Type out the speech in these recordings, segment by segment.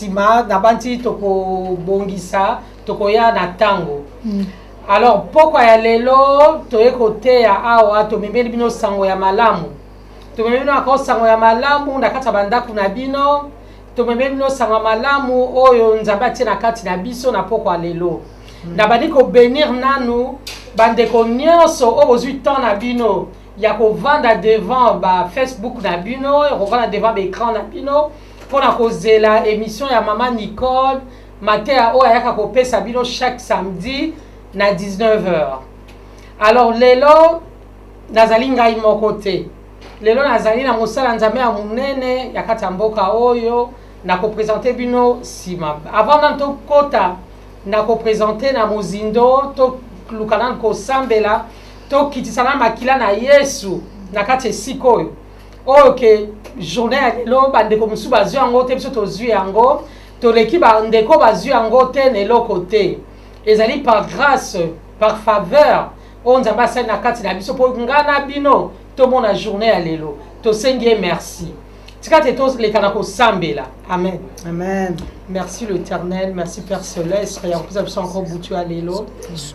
Sima nabanti toko bongisa toko ya na tango. Alors pourquoi ya lelo toye kote ya awa to memeli bino sango ya malamu. To memeli bino akao sango ya malamu na kati banda kuna bino. To memeli bino sango ya malamu oyo nzamba tie na kati na biso na pourquoi lelo. Na bandi ko bénir nanu bande ko nyonso o bozui temps na bino ya ko vanda devant ba Facebook na bino, ya ko vanda devant ba écran na bino. Pour la cause de la émission ya maman Nicole matin o ayaka ko pesa bino chaque samedi na 19h. Alors lelo nazali ngai moko te. Lelo nazali na mosala nzambe ya munene ya kati ya mboka oyo na ko présenter bino sima. Avant nanto kota na ko présenter na mozindo to lukana ko sambela to kitisana makila na Yesu na kati sikoyo. Ok, journée à l'élo, bande comme sous bazu en côté, biso tozu yango, to l'équipe bande ko bazu en côté ne lo côté. Ezali par grâce, par faveur, on zamba sa na kati na biso po ngana bino, to mona journée à l'élo. To senge merci. Tika te tos le kanako sambela. Amen. Amen. Merci l'Éternel, merci Père Céleste, et en plus de ça encore boutu à l'élo.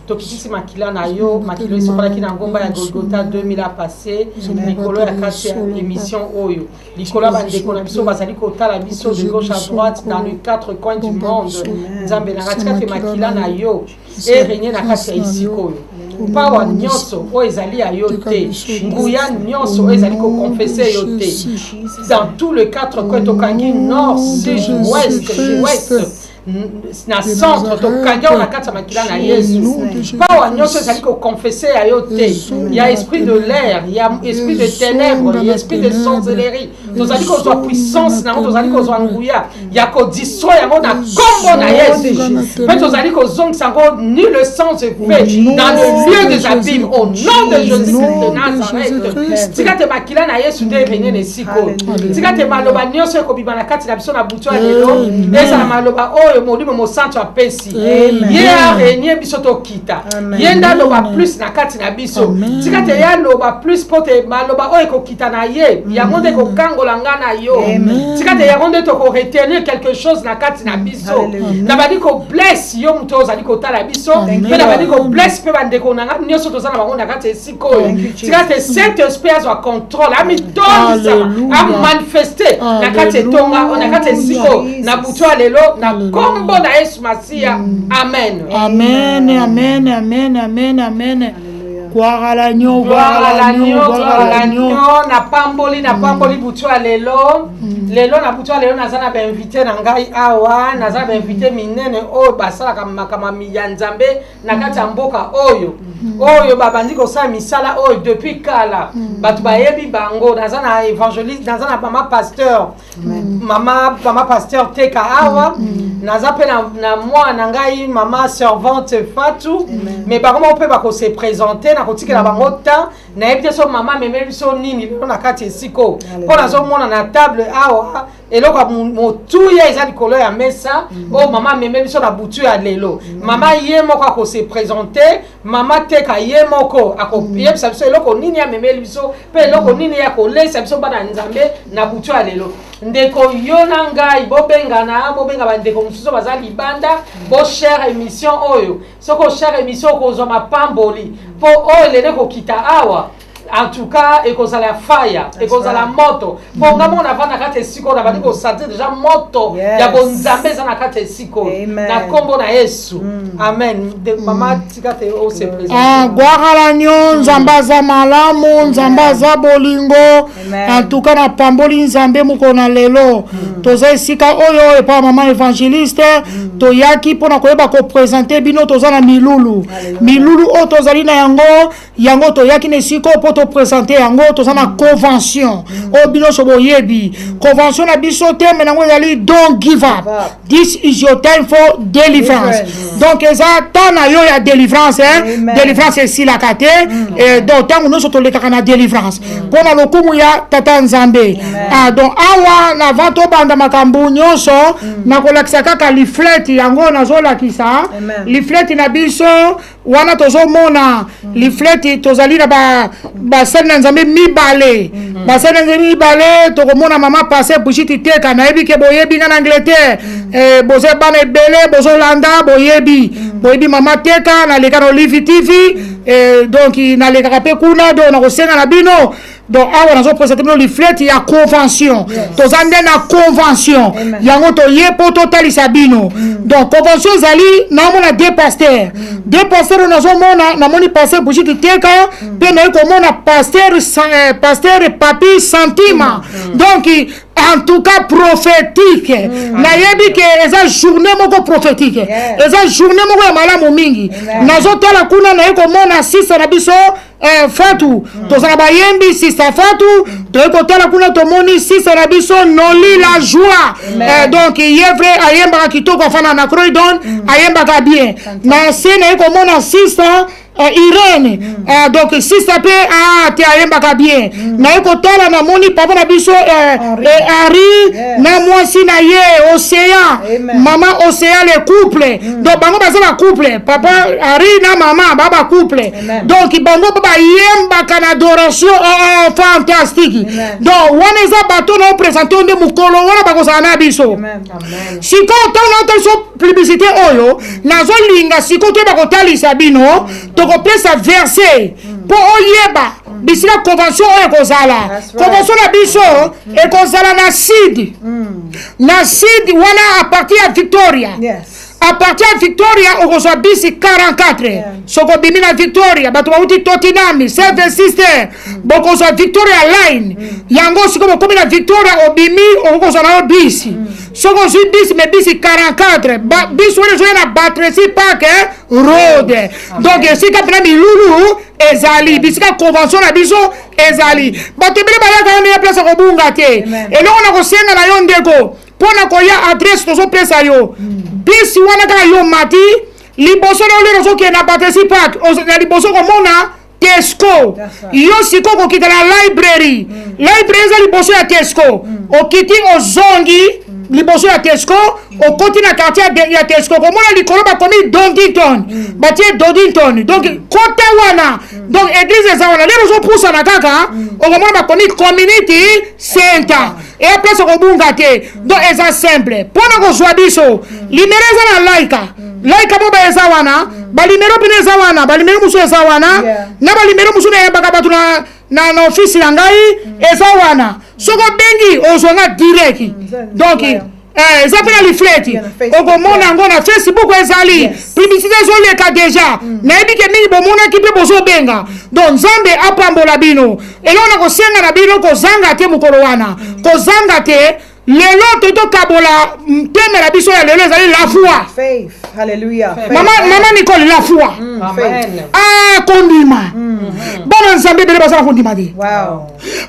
Tokisi makila na yo, makilo iso para kina ngomba ya Golgotha 2000 a passé, Nicolo ya kati émission oyo. Nicolas bandeko na biso bazali kota la biso de gauche à droite dans les quatre coins du monde. Nzambe na katika te makila na yo, et régner na kati ya isiko yo. Pawa nyonso o ezali ya yo te, nguya nyonso o ezali ko confesser yo te. Dans tous les quatre coins tokangi nord, sud, ouest, na centre to kanya na kati makila na Yesu. Pawa nyonso ezali ko confesser ya yo te. Il y a esprit de l'air, il y a esprit de ténèbres, il y a esprit de sorcellerie. Tozali ko zo puissance na tozali ko zo nguya. Ya ko dissoit yango na kombo na Yesu. Mais tozali ko zong sango ni le sang se fait dans le lieu des abîmes au nom de Jésus-Christ de Nazareth. Tika te makila na Yesu nde venye ne siko. Tika te maloba nyonso ko bibana kati na biso na butu ya lelo. Esa na maloba molimo mo santo apesi hier régner biso to kita yenda loba plus na kati na biso tika te ya loba plus pote maloba oyo ko kita na ye yango nde ko kangola ngana yo tika te yango nde to ko retenir quelque chose na kati na biso na badi ko bless yo muto ozali ko tala biso pe na badi ko bless pe bande ko na nyonso to zana bango na kati siko tika te saint esprit a contrôle ami toni ça a manifester na kati tonga na kati siko na buto lelo na kombo na Yesu Masia. Amen. Amen, amen, amen, amen, amen. Gloire à l'agneau, gloire à l'agneau. Na pamboli butu lelo. Lelo na butu lelo nazana ba invité na ngai awa, nazana ba invité minene oyo basala kama miyanzambe na kati ya mboka oyo. Oyo babandi ko sa misala oyo depuis kala. Batu bayebi bango nazana évangéliste, nazana mama pasteur. Mama pasteur teka awa. Nazape na moi na ngai mama servante Fatou. Mais bakoma pe bako se présenter na kotikela bango temps na ebite so mama memeli biso nini lelo na kati esiko. Po nazo mona na table awa eloko motuya eza likolo ya mesa o mama memeli biso na butu ya lelo. Mama ye moko ako se présenter, mama teka ye moko ako yebisa biso eloko nini ya memeli biso pe eloko nini ya kolesa biso bana nzambe na butu ya lelo. Ndeko yo na ngai bobenga bandeko mususu baza libanda bo share émission oyo soko share émission ko zo mapamboli po oyo lene ko kita awa en tout cas ekozala fire ekozala moto po ngamo na vana kate siko na bandi ko sentir déjà moto ya bonzambe za na kate siko na kombo na Yesu amen de mama tikate o se présenter gloire à l'agneau nzambaza malamu nzambaza bolingo en tout cas na pamboli nzambe muko na lelo toza sika oyo e pa mama évangéliste to yaki pona koyeba ko présenter bino toza na milulu o tozali na yango to yaki ne siko po to présenter yango toza na convention o bino so boyebi convention na biso te mais nango yali don't give up, this is your time for deliverance. Donc eza tana yo ya délivrance délivrance esi la kate et donc tango no so to lekaka na délivrance pona lokumu ya tata nzambe donc awa na vanto banda makambu nyonso na kolakisa kaka leaflet yango nazolakisa leaflet na biso wana tozomona leaflet tozali na basali na nzambe mibale basali na nzambe mibale tokomona mama passé bushiti teka nayebi ke boyebi nga na Angleterre boze bana ebele bozolanda boyebi mama teka naleka na Olive TV donc nalekaka mpe kuna donc nakosenga na bino donc awa nazopresente bino liflet ya convention toza nde na convention yango toye mpo totalisa bino donc convention ezali naomona deux pasteurs nazomona namoni pasteur bushiti teka mpe naye komona pasteur papi santima donc en tout cas prophétique nayebi ke eza journée moko prophétique eza journée moko ya malamu mingi nazotala kuna naye komona sisa na biso Fatou tozala bayembi sisa Fatou toye kotala kuna tomoni sisa na biso Noli la joie donc yevre ayembaka kitoko afana na Croydon ayembaka bien na se naye komona sisa Irene donc si ça peut te ayembaka bien naye kotala na moni papa na biso Henri na mwasi na ye Océan mama Océan le couple donc bango baza ba couple papa Henri na mama baba couple donc bango baba yembaka na adoration fantastique donc wana eza bato na présenter nde mukolo wana bakozala na biso siko tona so publicité oyo nazolinga siko to bakotalisa bino tokopesa verset po oyeba bisika convention oyo ekozala convention na biso ekozala na sid wana a partir ya Victoria à partir de Victoria okozwa bisi 44 soko bimi na Victoria bato bauti Tottenham Seven Sisters bokozwa Victoria line yango siko bokomi na Victoria obimi okozwa na bisi soko zwi bisi me bisi 44 bisi wana zoya na Battersea Park Road donc esika pena milulu ezali bisika convention na biso ezali bato ebele bayaka ya place kobunga te eloko na kosenga na yo ndeko pona koya adresse tozo pesa yo bisi wana kaka yo mati liboso na olero zoke na Battersea Park na liboso komona Tesco yo siko kokita na library eza liboso ya Tesco okiti ozongi liboso ya Tesco okoti na quartier ya Tesco komona likolo bakomi Donington batie Donington donc kote wana donc église eza wana lero zopusa na kaka okomona bakomi community center et place kobunga te donc eza simple pona kozwa biso limero eza na laika boba eza wana balimero pene eza wana balimero musu eza wana na balimero musu na yebaka batu na office na ngai eza wana soko bengi ozonga direct donc eza pena lifleti okomona yango na Facebook ezali publicité ezoleka deja nayebi ke mingi bomonaki mpe bozobenga donc nzambe apambola bino eloko na kosenga na bino kozanga te mokolo wana kozanga te lelo totokabola teme na biso ya lelo ezali la foi mama Nicole la foi kondima bana nzambe ebele bazala kondima te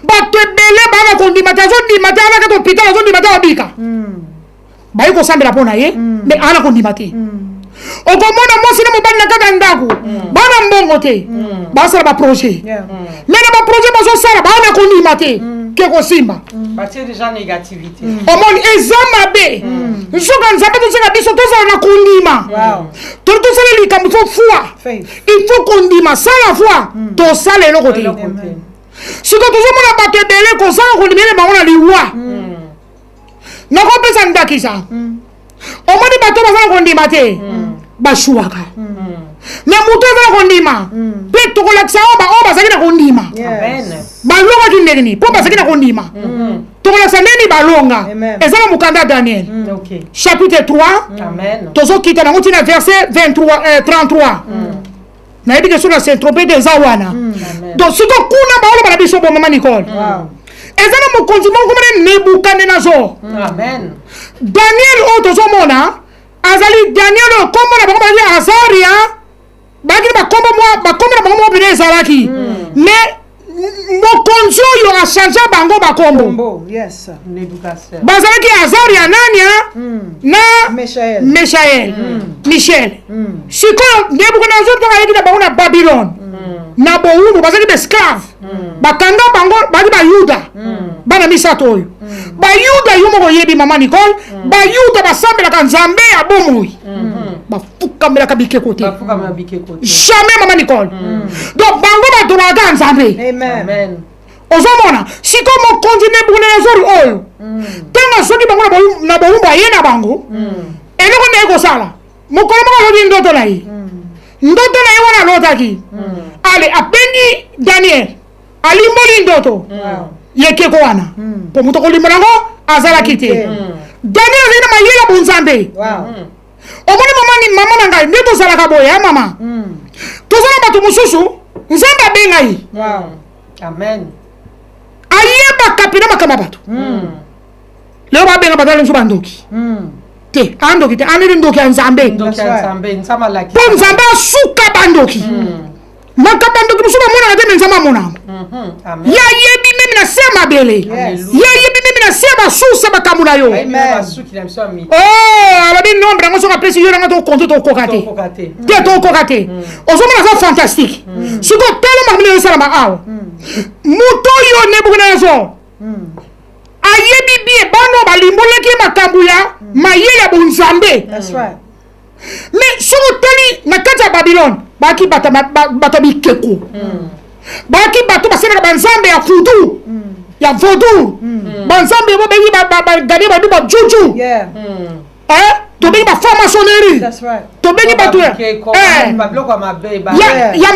bato ebele bana kondima te azondima te anaka to hôpital azondima te abika bayi kosambela mpo na ye me ana kondima te okomona mwasi na mobali na kaka ndako bana mbongo te basala baprojet me na baprojet bazosala bana kondima te ke kosimba omoni eza mabe nsoka nzambe tosenga biso tozala na kondima tosala likambo fo foi il faut kondima sala foi tosala eloko te siko tozomona bato ebele kozanga kondima ele bango na liwa nakopesa ndakisa omoni bato bazala kondima te bashuwaka me moto ezala kondima mpe tokolakisa oyo bazali na kondima balongaki ndenge nini mpo bazali na kondima tokolakisa ndeni balonga eza na mokanda ya Daniel chapitre 3 tozokita nango ntina verset 33 nayebi ke so na Saint-Tropez eza wana donc siko kuna baoloba na biso bo mama Nicole eza na mokonzi moko komona Nebukadnezar Daniel oyo tozomona azali Daniel oyo kombo na bango bazali Azaria bakini bakombo na bango moko pene ezalaki mais mokonzi oyo achange bango bakombo bazalaki Azaria Anania na Michel sikoyo Nebukadnezar ayeki na bango na Babylone na bowumbu bazalaki besclave bakanga bango badi bayuda bana misato oyo bayuda yo moko yebi mama Nicole bayuda basambelaka nzambe ya bomoi bafukamelaka bikeko te jamais mama Nicole donc bango badolaka nzambe amen ozomona siko mokonzi Nebukadnezari oyo ntango soki bango na bowumbu aye na bango eloko nde ekosala mokolo moko aloti ndoto na ye ndoto na ye wana alotaki ale abengi Daniel alimboli ndoto yekeko wana po moto kolimbola yango azalaki te Daniel azali na mayele bonzambe omoni mama na ngai nde tozalaka boye ya mama tozala bato mosusu nzambe abenga ye amen ayebaka pena makamba bato leo babenga bato alenso bandoki te andoki te aneli ndoki ya nzambe po nzambe asuka bandoki makambo ndoki mosusu bamonaka te me nzambe amonango yayebi memi na se ya mabele yayebi memi na se ya basusa makambo na yo alobi nombre yango soki apesi yo nanga tokonte tokoka te te tokoka te ozomona aza fantastique siko telo makambo nde esalama awa moto oyo Nebukadnezari ayebi bie bano balimbolaki makambo ya mayele ya bonzambe mais soki otali na kati ya Babylone baki bato bikeko baki bato basalaka banzambe ya fudu ya vodu banzambe bo bengi bagade badu bajuju tobengi bafamasonerie tobengi bato ya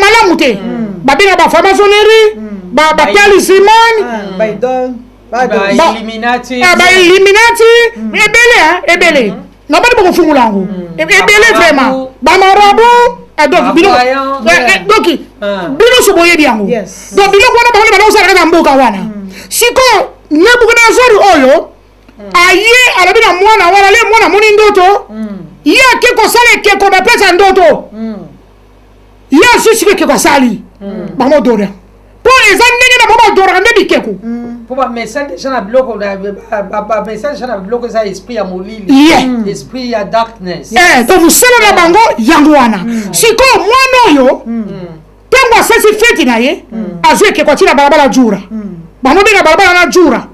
malamu te babenga bafamasonerie batalisimani bailluminati ebele nabandi bakofungula yango ebele vraiment bamarabu donc bino so boyebi yango donc biloko wana bango banakosalaka na mboka wana siko Nebukadnezari oyo aye alobi na mwana wana le mwana moni ndoto ye ake kosala ekeko bapesa ndoto ye asusiko ekeko asali bango dora po eza ndenge na bango badoraka nde bikeko po bamessage déjà na biloko bamessage déjà na biloko eza esprit ya molili esprit ya darkness donc mosala na bango yango wana sikoyo mwana oyo ntango asasi feti na ye azwi ekeko atina balabala jura bamobenga balabala na jura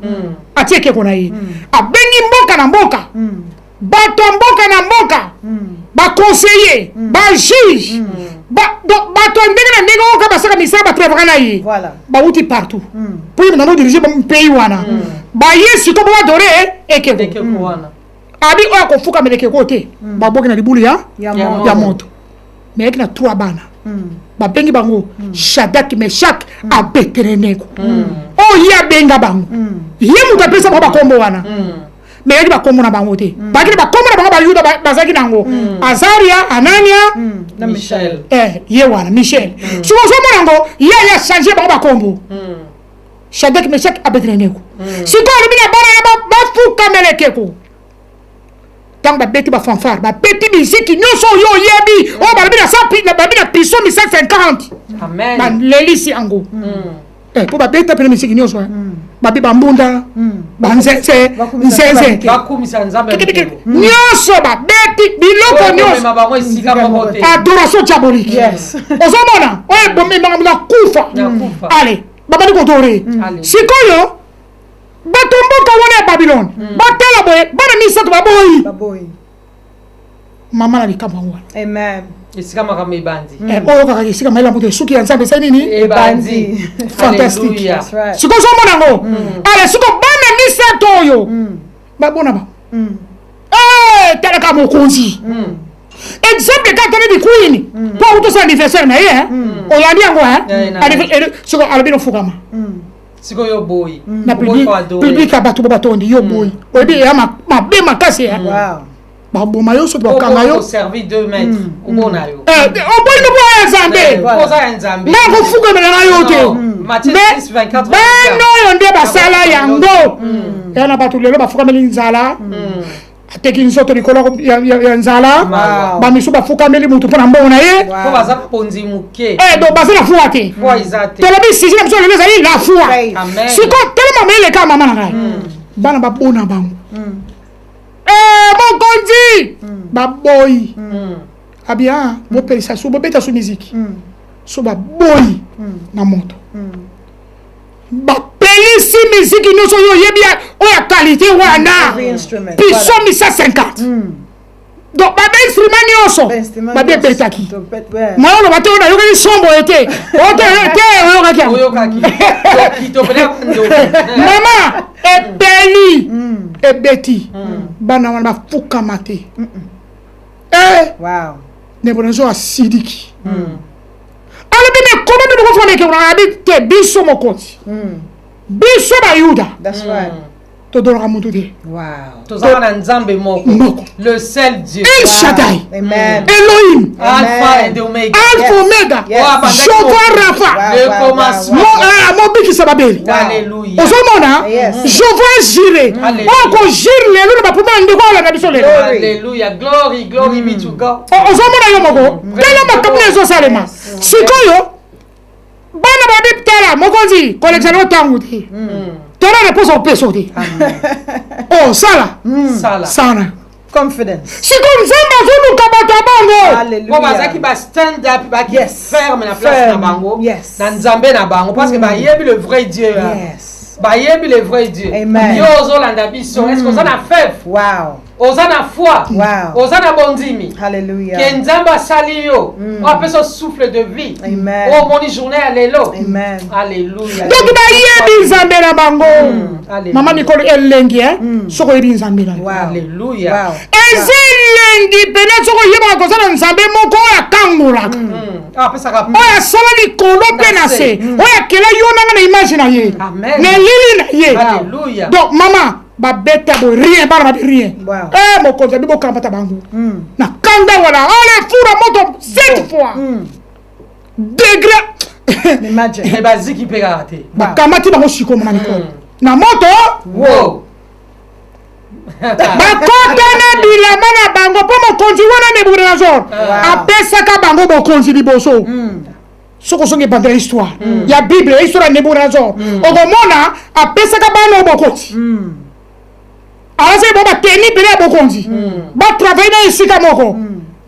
atie ekeko na ye abengi mboka na mboka bato mboka na mboka baconseiller bajuge bato ndenge na ndenge oyo ka basaka misala batrevaka na ye bauti partout po yebi nango dirige pays wana baye siko babadore ekeko wana abi oyo akofukamela ekeko te baboki na libulu ya moto me yeki na 3 bana babengi bango Shadraki Meshaki Abednego oyo ye abenga bango ye moto apesa bango bakombo wana me yeki bakombo na bango te bakili bakombo na bango bayuda bazalaki nango Azaria Anania ye wana Michel siko ozomona yango ye achange bango bakombo Shadraki Meshaki Abednego siko alobi na bana ya bafukamela ekeko ntango babeti bafanfare babeti biziki nyonso oyo oyebi oyo balobi na piso 150 balelisi yango po babeta pene misiki nyonso babi bambunda banzenze nyonso babeti biloko nyonso adoration diabolique ozomona oyo ebomemaka na kufa ale babali kodore sikoyo bato mboka wana ya Babylone batala boye bana misato baboyi mama na likambo yango wana esika makambo ebandi oyo kaka esika mayela moto esuki ya nzambe esa nini ebandi fantastique siko ozomona yango ale siko bana misato oyo babona ba talaka mokonzi exemple ka toni bikwini po autosa anniversaire na ye oyandi yango siko alobi nofukama siko yo boy na public bato batondi yo boy oyebi ya mabe makasi ya baboma yo so bakanga yo servi 2 mètres ubona yo oboyi no boya nzambe na kofukamela na yo te bano oyo nde basala yango yana bato lelo bafukameli nzala ateki nzoto likolo ya nzala bamisu bafukameli mutu mpona mbongo na ye do baza na fuwa te tolobi sisi na biso lelo ezali la fuwa siko telema meeleka mama na ngai bana babona bango mokonzi baboyi abia bopelisa so bobeta so miziki so baboyi na moto bapelisi musique nyonso oyo oyebi oyo ya qualité wana biso misa 50 donc babe instrument nyonso babe betaki mayolo bate oyo nayokaki sombo ete oyokaki mama ebeli ebeti bana wana bafukama te nebona zo asidiki alobi me koma mbi bokofana ke unabi te biso mokonzi biso bayuda todoraka moto te tozala na nzambe moko le seul Dieu El Shaddai Elohim Alpha et Omega Jehovah Rapha le commencement mobikisa babeli alléluia ozomona Jehovah Jireh oko jire lelo na bapuma ndeko olanda biso lelo alléluia glory be to God ozomona yo moko tala makambo ezosalema sikoyo bana babi tala mokonzi kolekisana otango te tala réponse opeso te oh sala confidence siko nzambe azoluka bato abango po bazalaki bastand up baki ferme na place na bango na nzambe na bango parce que bayebi le vrai Dieu bayebi le vrai Dieu yo ozolanda biso est-ce que oza na fève oza na foi oza na bondimi ke nzambe asali yo apesa souffle de vie omoni journée ya lelo alléluia donc bayebi nzambe na bango mama mikolo elengi soko oyebi nzambe na alléluia eza elengi pene soko oyebaka kozala nzambe moko oyo akangolaka oyo asala likolo mpe na se oyo akela yo nanga na image na ye na elili na ye donc mama babeta bo rien bana babi rien mokonzi abi bokambata bango na kanda wana ale fura moto 7 fois degré imagine baziki pe kaka te bakamati bango siko mama mikolo na moto bakota na bilama na bango mpo mokonzi wana Nebukadnezar apesaka bango bokonzi liboso soko songe bandela histoire ya bible histoire ya Nebukadnezar okomona apesaka bana bokonzi alase bo bateni pele ya bokonzi batravaille na esika moko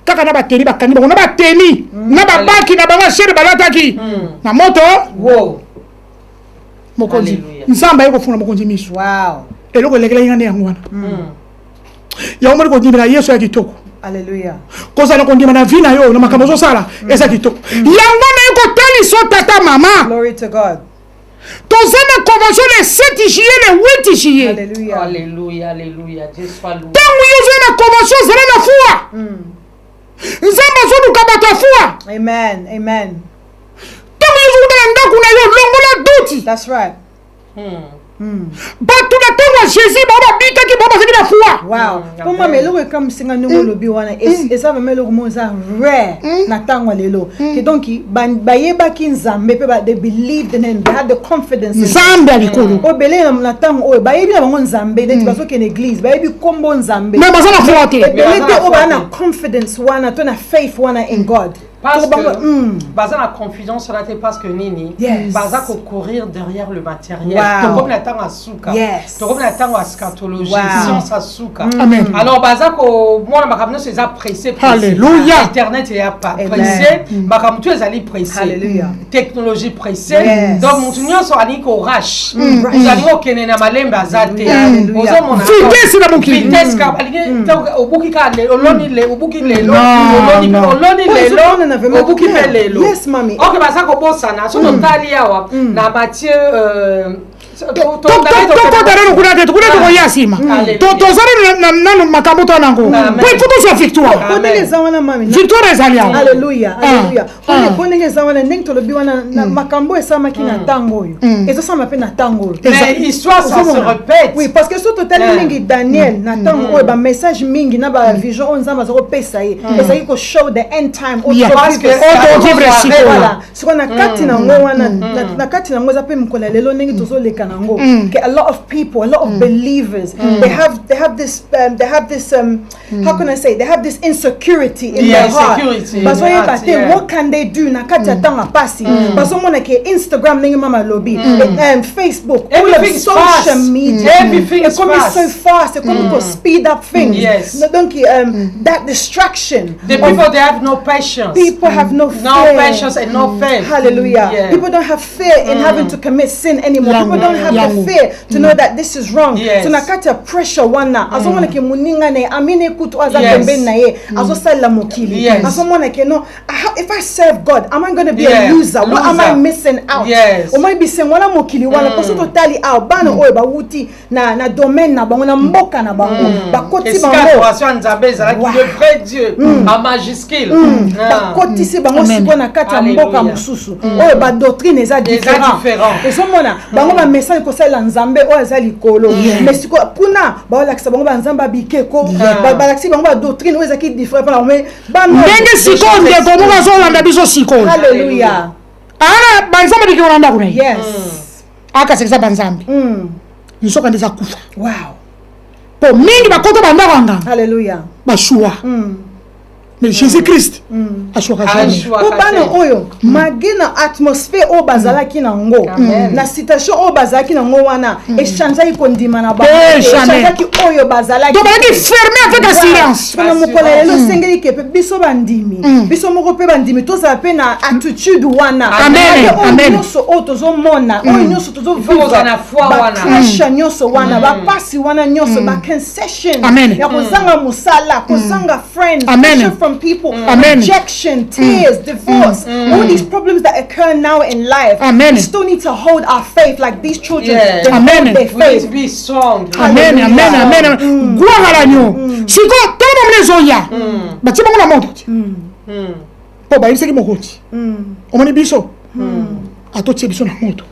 kaka na bateni bakani bango na bateni na babaki na bango shere balataki na moto mokonzi nzamba yekofuna mokonzi miso eloko elekela ingane yango wana yango moni kondimela yesu ya kitoko kozala kondima na vi na yo na makambo ozosala eza kitoko yango na ye kotaliso tata mama toza na convention le 7 juillet le 8 juillet ntango yo ozali na convention ozala na fuwa nzambe azoluka bato ya fuwa ntango yo ozoluka na ndako na yo longola duti bato na ntango ya jésus bao babikaki bao bazaki na fuwa mpo mama eloko ekamisinga ndenge olobi wana eza vraimen eloko mo eza rare na ntango ya lelo ke donc bayebaki nzambe mpe they believed in him, they had the confidence nzambe ya likolo obele na ntango oyo bayebi na bango nzambe neti bazokende église bayebi kombo nzambe me baza na fuwa te ebele te oyo baa na confidence wana to na faith wana in God parce que baza na confusion sur la tête parce que nini baza ko courir derrière le matériel to comme na tango asuka to comme na tango eschatologie science asuka alors baza ko mona makamno c'est ça pressé alléluia internet et pas pressé makamno tu ezali pressé technologie pressé donc mutunyo so ani ko rush uzali ko kenena malembe azate ozo mona vitesse na buki vitesse ka alinge obuki ka le oloni le obuki le oloni le obuki pe lelo yes mami ok baza ko bosana so totali awa na Matthieu tokotarelo kuna te tukuna tokoya nsima tozali nano makambo to nango po ifo tozwa victoire ndenge eza wana mami victoire ezali awa alleluya po ndenge eza wana ndenge tolobi wana makambo esamaki na ntango oyo ezosama mpe na ntango oyo mais l'histoire ça se répète oui parce que so totali mingi Daniel na ntango oyo bamessage mingi na bavision oyo nzambe azokopesa ye ezalaki ko show the end time sikoyo na kati nango wana na kati nango eza mpe mokolo ya lelo ndenge tozoleka Africa nango. A lot of people, a lot of believers, they have this how can I say, they have this insecurity in their heart. What can they do? Nakata tanga pasi. Baso mona ke Instagram ningi mama lobby, Facebook, all of social media. Everything is fast. So fast. They come to speed up things. Yes. That distraction. The people, they have no patience. People have no fear. No patience and no faith. Hallelujah. Yeah. People don't have fear in having to commit sin anymore. People don't have the fear to know that this is wrong. Yes. So nakata pressure wana. Aso mwana ke muninga ne amine kutu aza pembe na ye. Aso sala mokili. Aso mwana ke no. If I serve God, am I going to be a loser? What am I missing out? Yes. O mai bise wala mokili wala poso totally out. Bana oye ba wuti na domaine na bango na mboka na bango. Ba koti bango. Escadration Nzambe ezalaki le vrai Dieu en majuscule. Ba koti si bango siko na kata mboka mususu. Oye ba doctrine eza différent. Eso mona bango ba message ko sala Nzambe oye eza likolo. Mais siko kuna ba wala kisa bango ba Nzamba bikeko. Ba laksi bango ba doctrine oye eza ki différent pa mais ba ndenge siko ndeko muka zolanda biso siko. Hallelujah. Ana banzambe bikiranda kuna. Yes. Aka sekisa banzambe. Nsoka ndeza kufa. Wow. Po mingi bakoto bandakanga. Hallelujah. Bashua. Mais Jésus Christ ashuka jamais. Bana oyo magina atmosphere o bazalaki nango na situation o bazalaki nango wana échanger ikondima na ba échanger ki oyo bazalaki donc bazalaki fermé avec un silence. Kana mukola lelo sengeli ke biso bandimi biso moko pe bandimi to za pe na attitude wana. Amen. Nyonso o tozo mona o nyonso tozo vivre na foi wana pressure nyonso wana ba pasi wana nyonso ba concession ya kozanga musala kozanga friends. Amen. From people, Amen. rejection, tears, divorce, all these problems that occur now in life. Amen. We still need to hold our faith like these children. Yeah. Amen. Hold their We need to faith. be strong. Amen. Amen. Gloire à l'agneau. Siko tellement mlezoya. Bati bango na moto. Po ba yiseki mokoti. Omoni biso. Atoti biso na moto.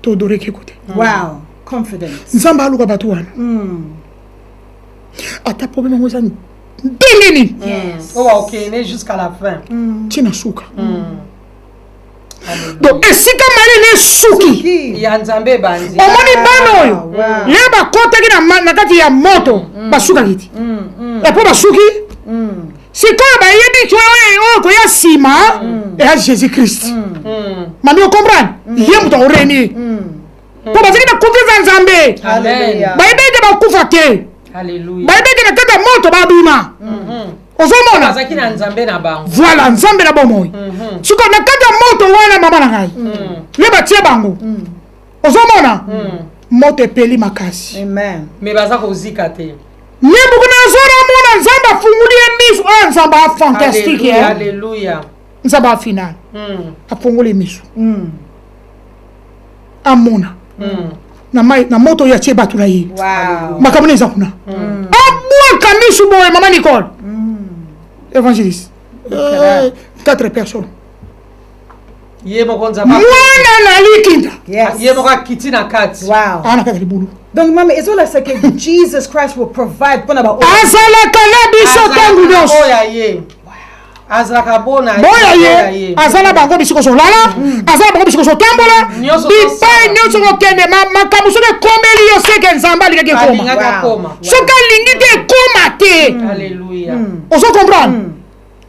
To dore kikote. Wow, confidence. Nzamba aluka batu wana. Ata problème ngo zani. Dingini. Yes. Oh, ok, né jusqu'à la fin. Tina suka. Donc esika mali ne suki. Ya Nzambe bandi. Omoni bano oyo. Leba kote ki na kati ya moto basuka kiti. Et pour basuki sikoyo bayebi ki oyo ko ya sima ya Jésus Christ. Mami o comprendre? Ye muto oreni. Po baziki na confiance en Nzambe. Amen. Bayebi ke bakufa te. Alléluia. Bayebi ke na kati ya moto babima. Ozomona Bazaki na Nzambe na bango. voilà Nzambe na bomoyi siko na kati ya moto wana mama na ngai ye batie bango ozomona moto epeli makasi. Amen. Mais baza kozika te. ye buku na zora mona Nzambe afunguli ye miso oyo Nzambe afantastique Alléluia. Nzambe afinal afunguli miso amona na moto oyo atie bato na ye makambo eza kuna abwaka miso boye mama Nicole évangéliste 4 personnes Ye moko Nzambe. mwana na likinda Ye moko akiti na kati. Wow. ana kati libulu Donc, Mama, it's all like Jesus Christ will provide. azalaka na biso tangu nyonso Oya ye. Azalaka bona. boya ye azala bango bisiko solala azala bango bisiko sotambola bipai nyonso kokende makambo soki ekomeli yo seke Nzambe alingaki ekoma soki alingi te ekoma te. Alléluia. ozo comprendre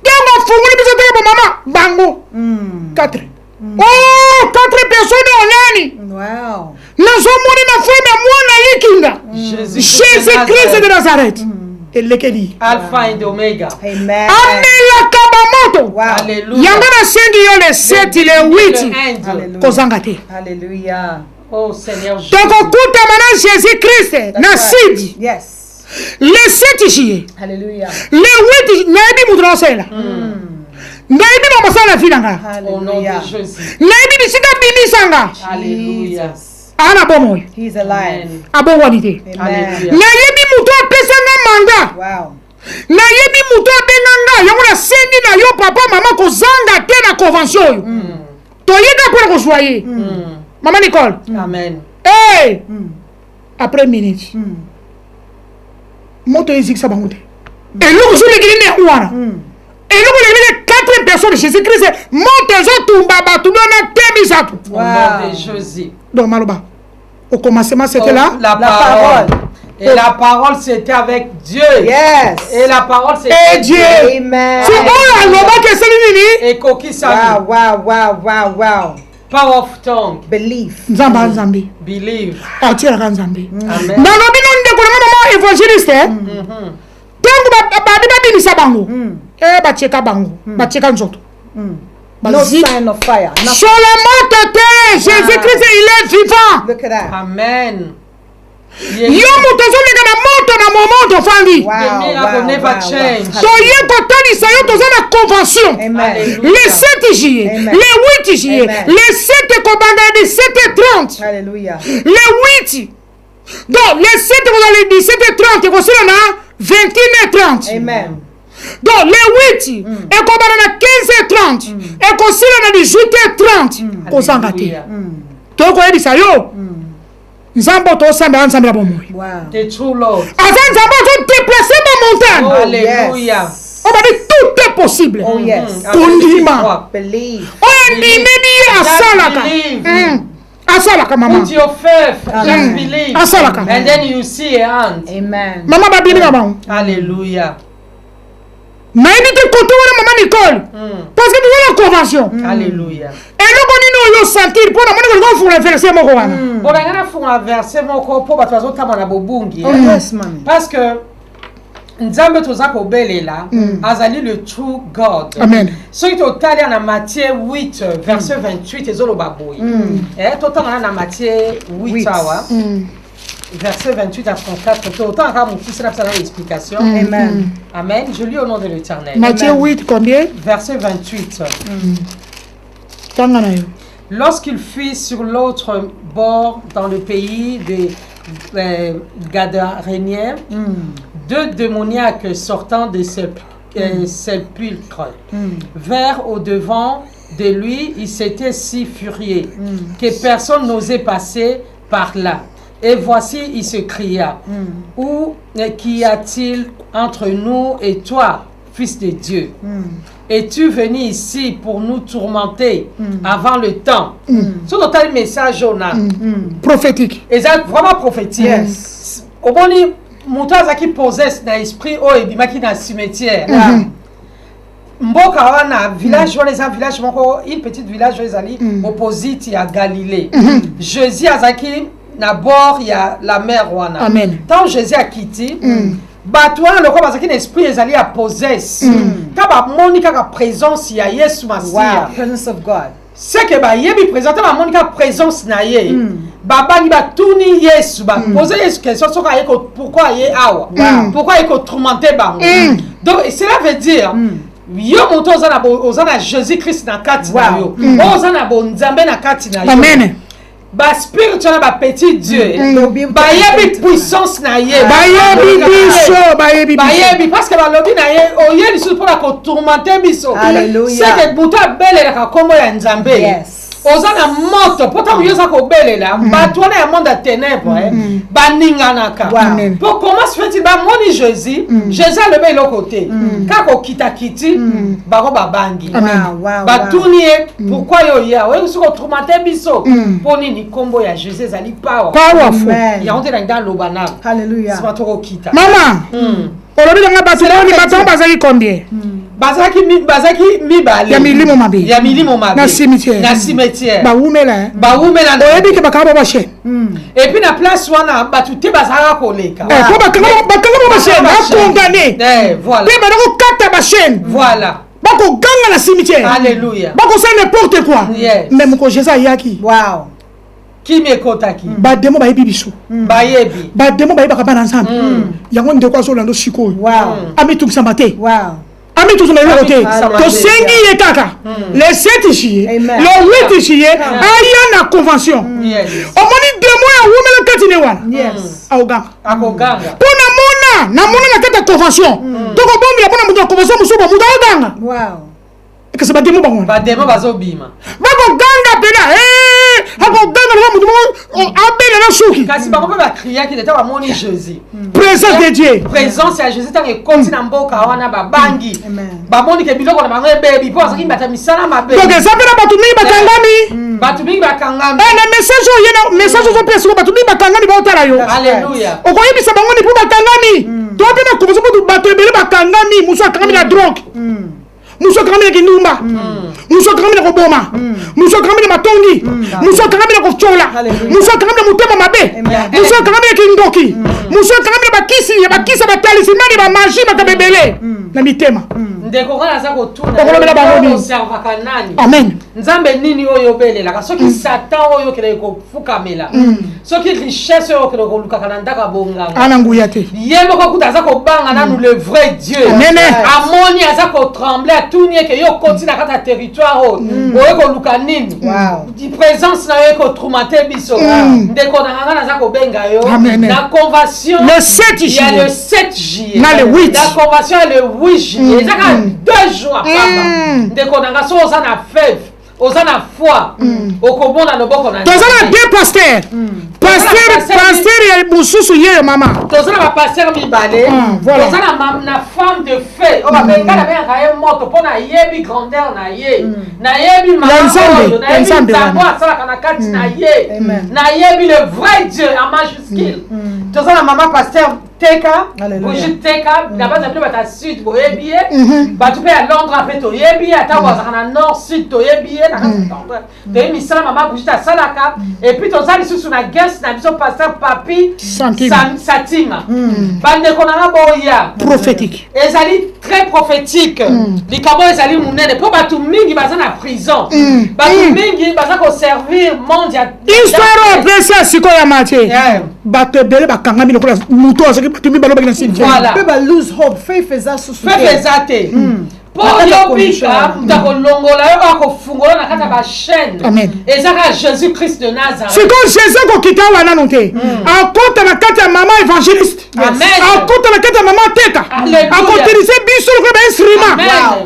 ntango afungoli biso teke bomama bango 4 oh 4 personnes onani Wow. nazomoni na femme ya mwana likinga Jésus Christ de Nazareth elekeli Alpha et Omega. Amen. amelaka bamoto Alléluia. yango nasengi yo le 7 le 8 kozanga te. Hallelujah. Oh Seigneur Jésus. tokokutama na Jésus Christ na sidi Yes. le 7 juillet Hallelujah. le 8 nayebi mutu naosala nayebi bamosala vi na nga Au nom de Jésus. nayebi bisika bimisanga Alléluia. ana bomoyo He's alive. abongwani te Alléluia. nayebi mutu apesanga manda Wow. nayebi mutu abenga nga yango nasengi na yo papa mama kozanga te na convention oyo toyika mpona kozwa ye mama Nicole Amen. hey! après minute moto ezikisa bango te eloko solikili ne wana eloko lekileke 4 personnes Jésus Christ moto ezotumba bato bana te misato Au nom de Jésus. donc maloba Au commencement, c'était là. La parole. Et la parole, c'était avec Dieu. Yes. Et la parole, c'était Dieu. Amen. So, Et coquille sami. Wow. Power of tongue. Belief. Nzamba Nzambi. Believe. Tu es Nzambi. Amen. Dans le bilan de maman évangéliste, tangu babisa bango. Bacheka bango. Bacheka nzoto. No sign of fire. Sur la mort Jésus-Christ, il est vivant. Look at that. Amen. Yo mutazoleka na moto na momento fandi. Wow. Never change. Toye kotanisa yo toza na convention. Amen. Les 7 juillet, Amen. les 8 juillet, Amen. les 7 commandants de 7h30. Hallelujah. Les 8. Donc les 7 vous allez 17h30 vous serez là 21h30. Amen. Donc les 8 et commandant na 15h30 et conseiller na 18h30 kozangati. Toko edisa yo. Nzambo to samba ensemble bon moi. Wow. The true Lord. Azan nzambo to déplacer ma montagne. Oh, alléluia. On va dire tout est possible. Oh yes. Kondima. Believe. On bimeni asalaka. Asalaka mama. Put your faith. Just believe. Asalaka. And then you see a hand. Amen. Mama ba bimeni mama. Alléluia. Na invité koto wana mama Nicole. Parce que nous avons la convention. Alléluia. Et le bonino yo sentir pour na moni ko fura verser moko wana. Bon, on a fait un verset moko pour battre les autres na bobungi. Yes, mommy. Parce que Nzambe toza ko belela azali le true God. Amen. Ce qui totali na Matthieu 8 verset 28 ezoloba boy. Totali na Matthieu 8 awa. Verset 28 à 34, autant qu'à mon fils, c'est l'explication. Amen. Amen. Je lis au nom de l'Éternel. Matthieu 8 combien? Verset 28. Tangana yo. Lorsqu'il fut sur l'autre bord dans le pays des Gadaréniens, deux démoniaques sortant des sépulcres vinrent au-devant de lui. Il s'était si furieux que personne n'osait passer par là. Et voici, il se cria, où qu'y a-t-il entre nous et toi, fils de Dieu? Es-tu venu ici pour nous tourmenter avant le temps? C'est notre message, Jonah. Prophétique. Et c'est vraiment prophétique. Yes. Au bon niveau, Moutaza qui posait dans l'esprit, oh, et bimaki dans le cimetière. Mboka wana village wana village moko une petite village ezali opposite à Galilée. Jésus azaki na bord ya la mer wana. Amen. Tant Jésus a quitté bato wana loko bazaki na esprit ezali a possess. Ka ba moni kaka présence ya Yesu Masia. Wow. Presence of God. C'est que ba yebi présenter ba moni ka présence na ye. Baba ni ba tuni Yesu ba poser Yesu question soka yeko pourquoi ye awa. Pourquoi yeko tourmenter bango. Donc cela veut dire yo moto ozana Jésus Christ na kati na yo. Ozana bo Nzambe na kati na yo. Amen. Ba spirituel ba petit Dieu. Ba yebi puissance na ye. Ba yebi biso, ba yebi biso. Ba yebi parce que ba lobi na ye oye lisu pour la ko tourmenter biso. Alléluia. C'est que buto belle ka kombo ya Nzambe. Yes. Ozana moto pourtant yo za ko belle là. Ba toi na monde de ténèbres ba ninganaka. Pour comment se fait-il ba moni Jésus? Jésus le bel côté. Ka ko kita kiti ba ko ba bangi. Ba tourner pourquoi yo ya oye lisu ko tourmenter biso. Poni ni kombo ya Jésus ali power. Powerful. Ya on est dans l'obana. Hallelujah. C'est pas trop kita. Maman. Olobi nga batuloni bato bazaki combien? Bazaki mi bale. Ya milimo mabe. Ya milimo mabe. Na cimetière. Na cimetière. Ba umela. Ba umela. Oyebi ke bakaba ba chaîne. Et puis na place wana batute bazaka koleka. Ko bakaba ba chaîne, ba condamné. Voilà. Pe ba ko kata ba chaîne. Voilà. Ba ko ganga na cimetière. Alléluia. Ba ko faire n'importe quoi. Yes. Même ko Jésus yaki. Wow. Qui m'écoutaki? Ba demo ba yebi biso. Ba yebi. Ba demo ba yeba ka bana ensemble. Yango ndeko aso lando siko. Wow. Ami tuk samate. Wow. Ami tuk samate côté. Samate. To sengi ye kaka. Le 7 juillet. Amen. Le 8 juillet. Aya na convention. Yes. Omoni demo ya wumela katine wana. Yes. Auga. Akoganga. Pona mona na mona na kata convention. Toko bombi ya pona muto convention musubo muto oganga. Wow. Eka se ba demo bango. Ba demo bazobima. Bako ganga pena. kasi bango pe bakriaki leta bamoni Jésus présence de Dieu présence ya Jésus ntango ekoti na mboka wana babangi bamoni ke biloko na bango ebebi mpo bazaki mbata misala mabe donc eza mpe na bato mingi bakangami bato mingi bakangami na message oyo yena message ozopesa siko bato mingi bakangami baotala yo alleluya okoyebisa bango ni mpo bakangami to mpe na komisa mpo bato ebele bakangami mosu akangami na drogue muso akangami na kindumba muso akangami na koboma muso akangami na matongi muso akangami na kochola muso akangami na motema mabe muso akangami na kindoki muso akangami na bakisi ya batalisimani bamaji bakabebele na mitema ndeko kana aza kotuna oservaka nani amen nzambe nini oyo obelelaka soki satan oyo okendeke kofukamela soki richesse oyo okendeke kolukaka na ndako bonganga ana nguya te ye moko kuta aza kobanga nanu le vrai Dieu amoni aza kotremble atuni eke yo okoti na kati ya territoire oyo oye koluka nini présence na yo ekotraumate biso ndeko na nganga naza kobenga yo na convention le 7 juillet le 7 juillet na le 8 la convention le 8 juillet ezaka 2 jours papa ndeko na nga so oza na fève oza na foi okomona loboko na toza na deux pasteurs pasteur ya mosusu yeyo mama toza na bapasteur mibale toza na femme de feu oyo babengana bengaka ye moto mpo nayebi grandeur na ye nayebi maoyo nayebi nzambo asalaka na kati na ye nayebi le vrai Dieu en majuscule toza na mama pasteur Teka, Brigitte Teka, là-bas ça peut être à sud, boyebi ye, bato pe à Londres après toyebi, ata wazaka na nord sud toyebi ye, na toyebi misala mama Brigitte à Salaka, et puis toza lisusu na guest na biso pasteur Papi Satima. Bande konanga boya prophétique. Ezali très prophétique. Likabo ezali munene po bato mingi baza na prison. Bato mingi baza ko servir monde ya histoire après ça siko ya Mathieu. Bato bele bakangami lokola muto voilà. People lose hope. Faith is that société. Pour yobika mutakolongola yo akofungola na kata ba chaîne. Amen. Ezaka Jésus Christ de Nazareth. C'est comme Jésus ko kita wana nonte. Akota na kata maman évangéliste. Amen. Akota na kata maman Teka. Akotirize biso ko ba instrument.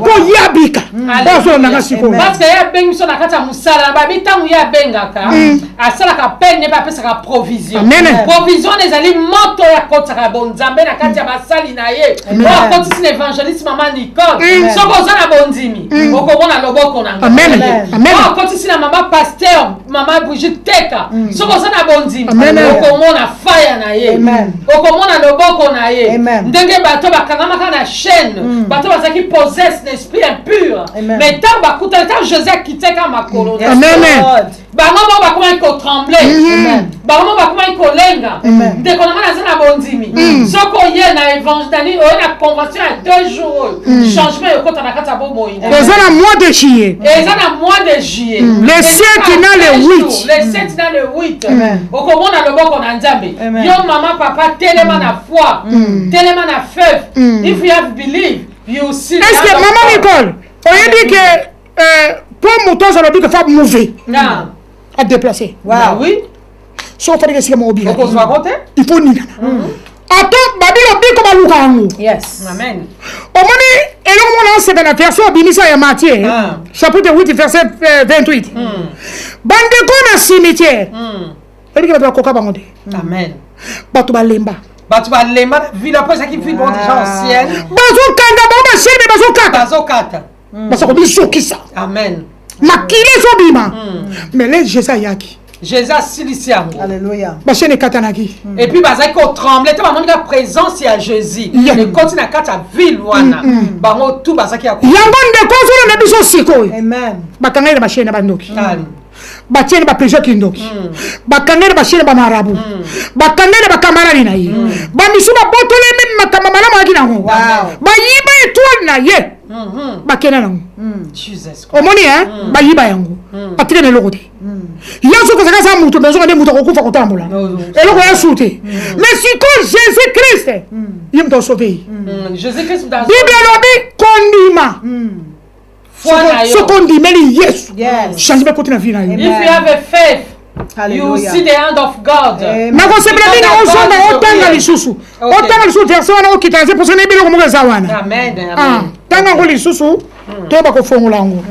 Ko yabika. Baso na kasiko. Parce que ya bengi so na kata musala ba bitangu ya bengaka. Asala ka peine ba pesa ka provision. Amen. Provision ezali moto ya kota ka bonzambe na kati ya basali na ye. Ba koti sin évangéliste maman Nicole. Soko za na bondimi okomona loboko na amen amen okotisi na mama pasteur mama Brigitte Teka soko za na bondimi okomona fire na ye okomona loboko na ye ndenge bato bakangamaka na chaîne bato bazaki possess d'esprit impur mais tant bakuta tant Joseph kiteka makolo amen bango mo bakoma ko trembler bango mo bakoma ko lenga ndeko na ngana za na bondimi soko ye na évangile o na convention à 2 jours changement Eza na mois de juillet. Eza na mois de juillet. Le 7 na le 8. Le 7 na le 8. Okomona loboko na Nzambe. Yo mama papa telema na foi. Telema na faith. If you have belief, you see. Est-ce que maman Nicole, on dit que pour moto ça veut dire que faut mouver. À déplacer. Oui. Sauf que c'est mon bien. Il faut ni. Attends, babilo biko balukangu. Yes. Amen. Omoni elongo mona c'est dans la version binisa ya Matthieu. Chapitre 8 verset 28. Bande kona cimetière. Eliki bato koka bango te. Amen. Bato balemba. Bato balemba villa posa qui vit bon déjà ancienne. Bazo kanga ba shebe bazo kata. Bazo kata. Bazo ko bisokisa. Amen. Makile zo bima. Mais les Jésus yaki. Jésus siliciango. Alléluia. Bachene katanaki. Et puis bazaki ko trembler te ba la présence ya Jésus. Ne continue kata ville wana. Bango tout bazaki ya. Yango ndeko zo na biso siko. Amen. Bakanga na bachene bandoki. Bachene ba prejo kindoki. Bakanga na bachene ba marabu. Bakanga na bakamara na ye. Ba misuma botole même makamala maki na ngo. Ba yiba étoile na ye. Bakena nango. Jesus. Omoni ba yiba yango. Patike na lokote. Yaso ko saka sa mutu bezo ngane mutu ko kufa ko tambola. Eloko ya soute. Mais si ko Jésus Christ yim to sauver. Jésus Christ dans Bible lobi kondima. So kondimeli Yesu. Change ba kotina vie na yo. If you have a faith, you see the hand of God. Na ko sebla mina osonga otanga lisusu. Otanga lisusu version wana okitaze pour sene bilo ko mo za wana. Amen. Amen. Tanga ko lisusu to ba ko fongola ngo.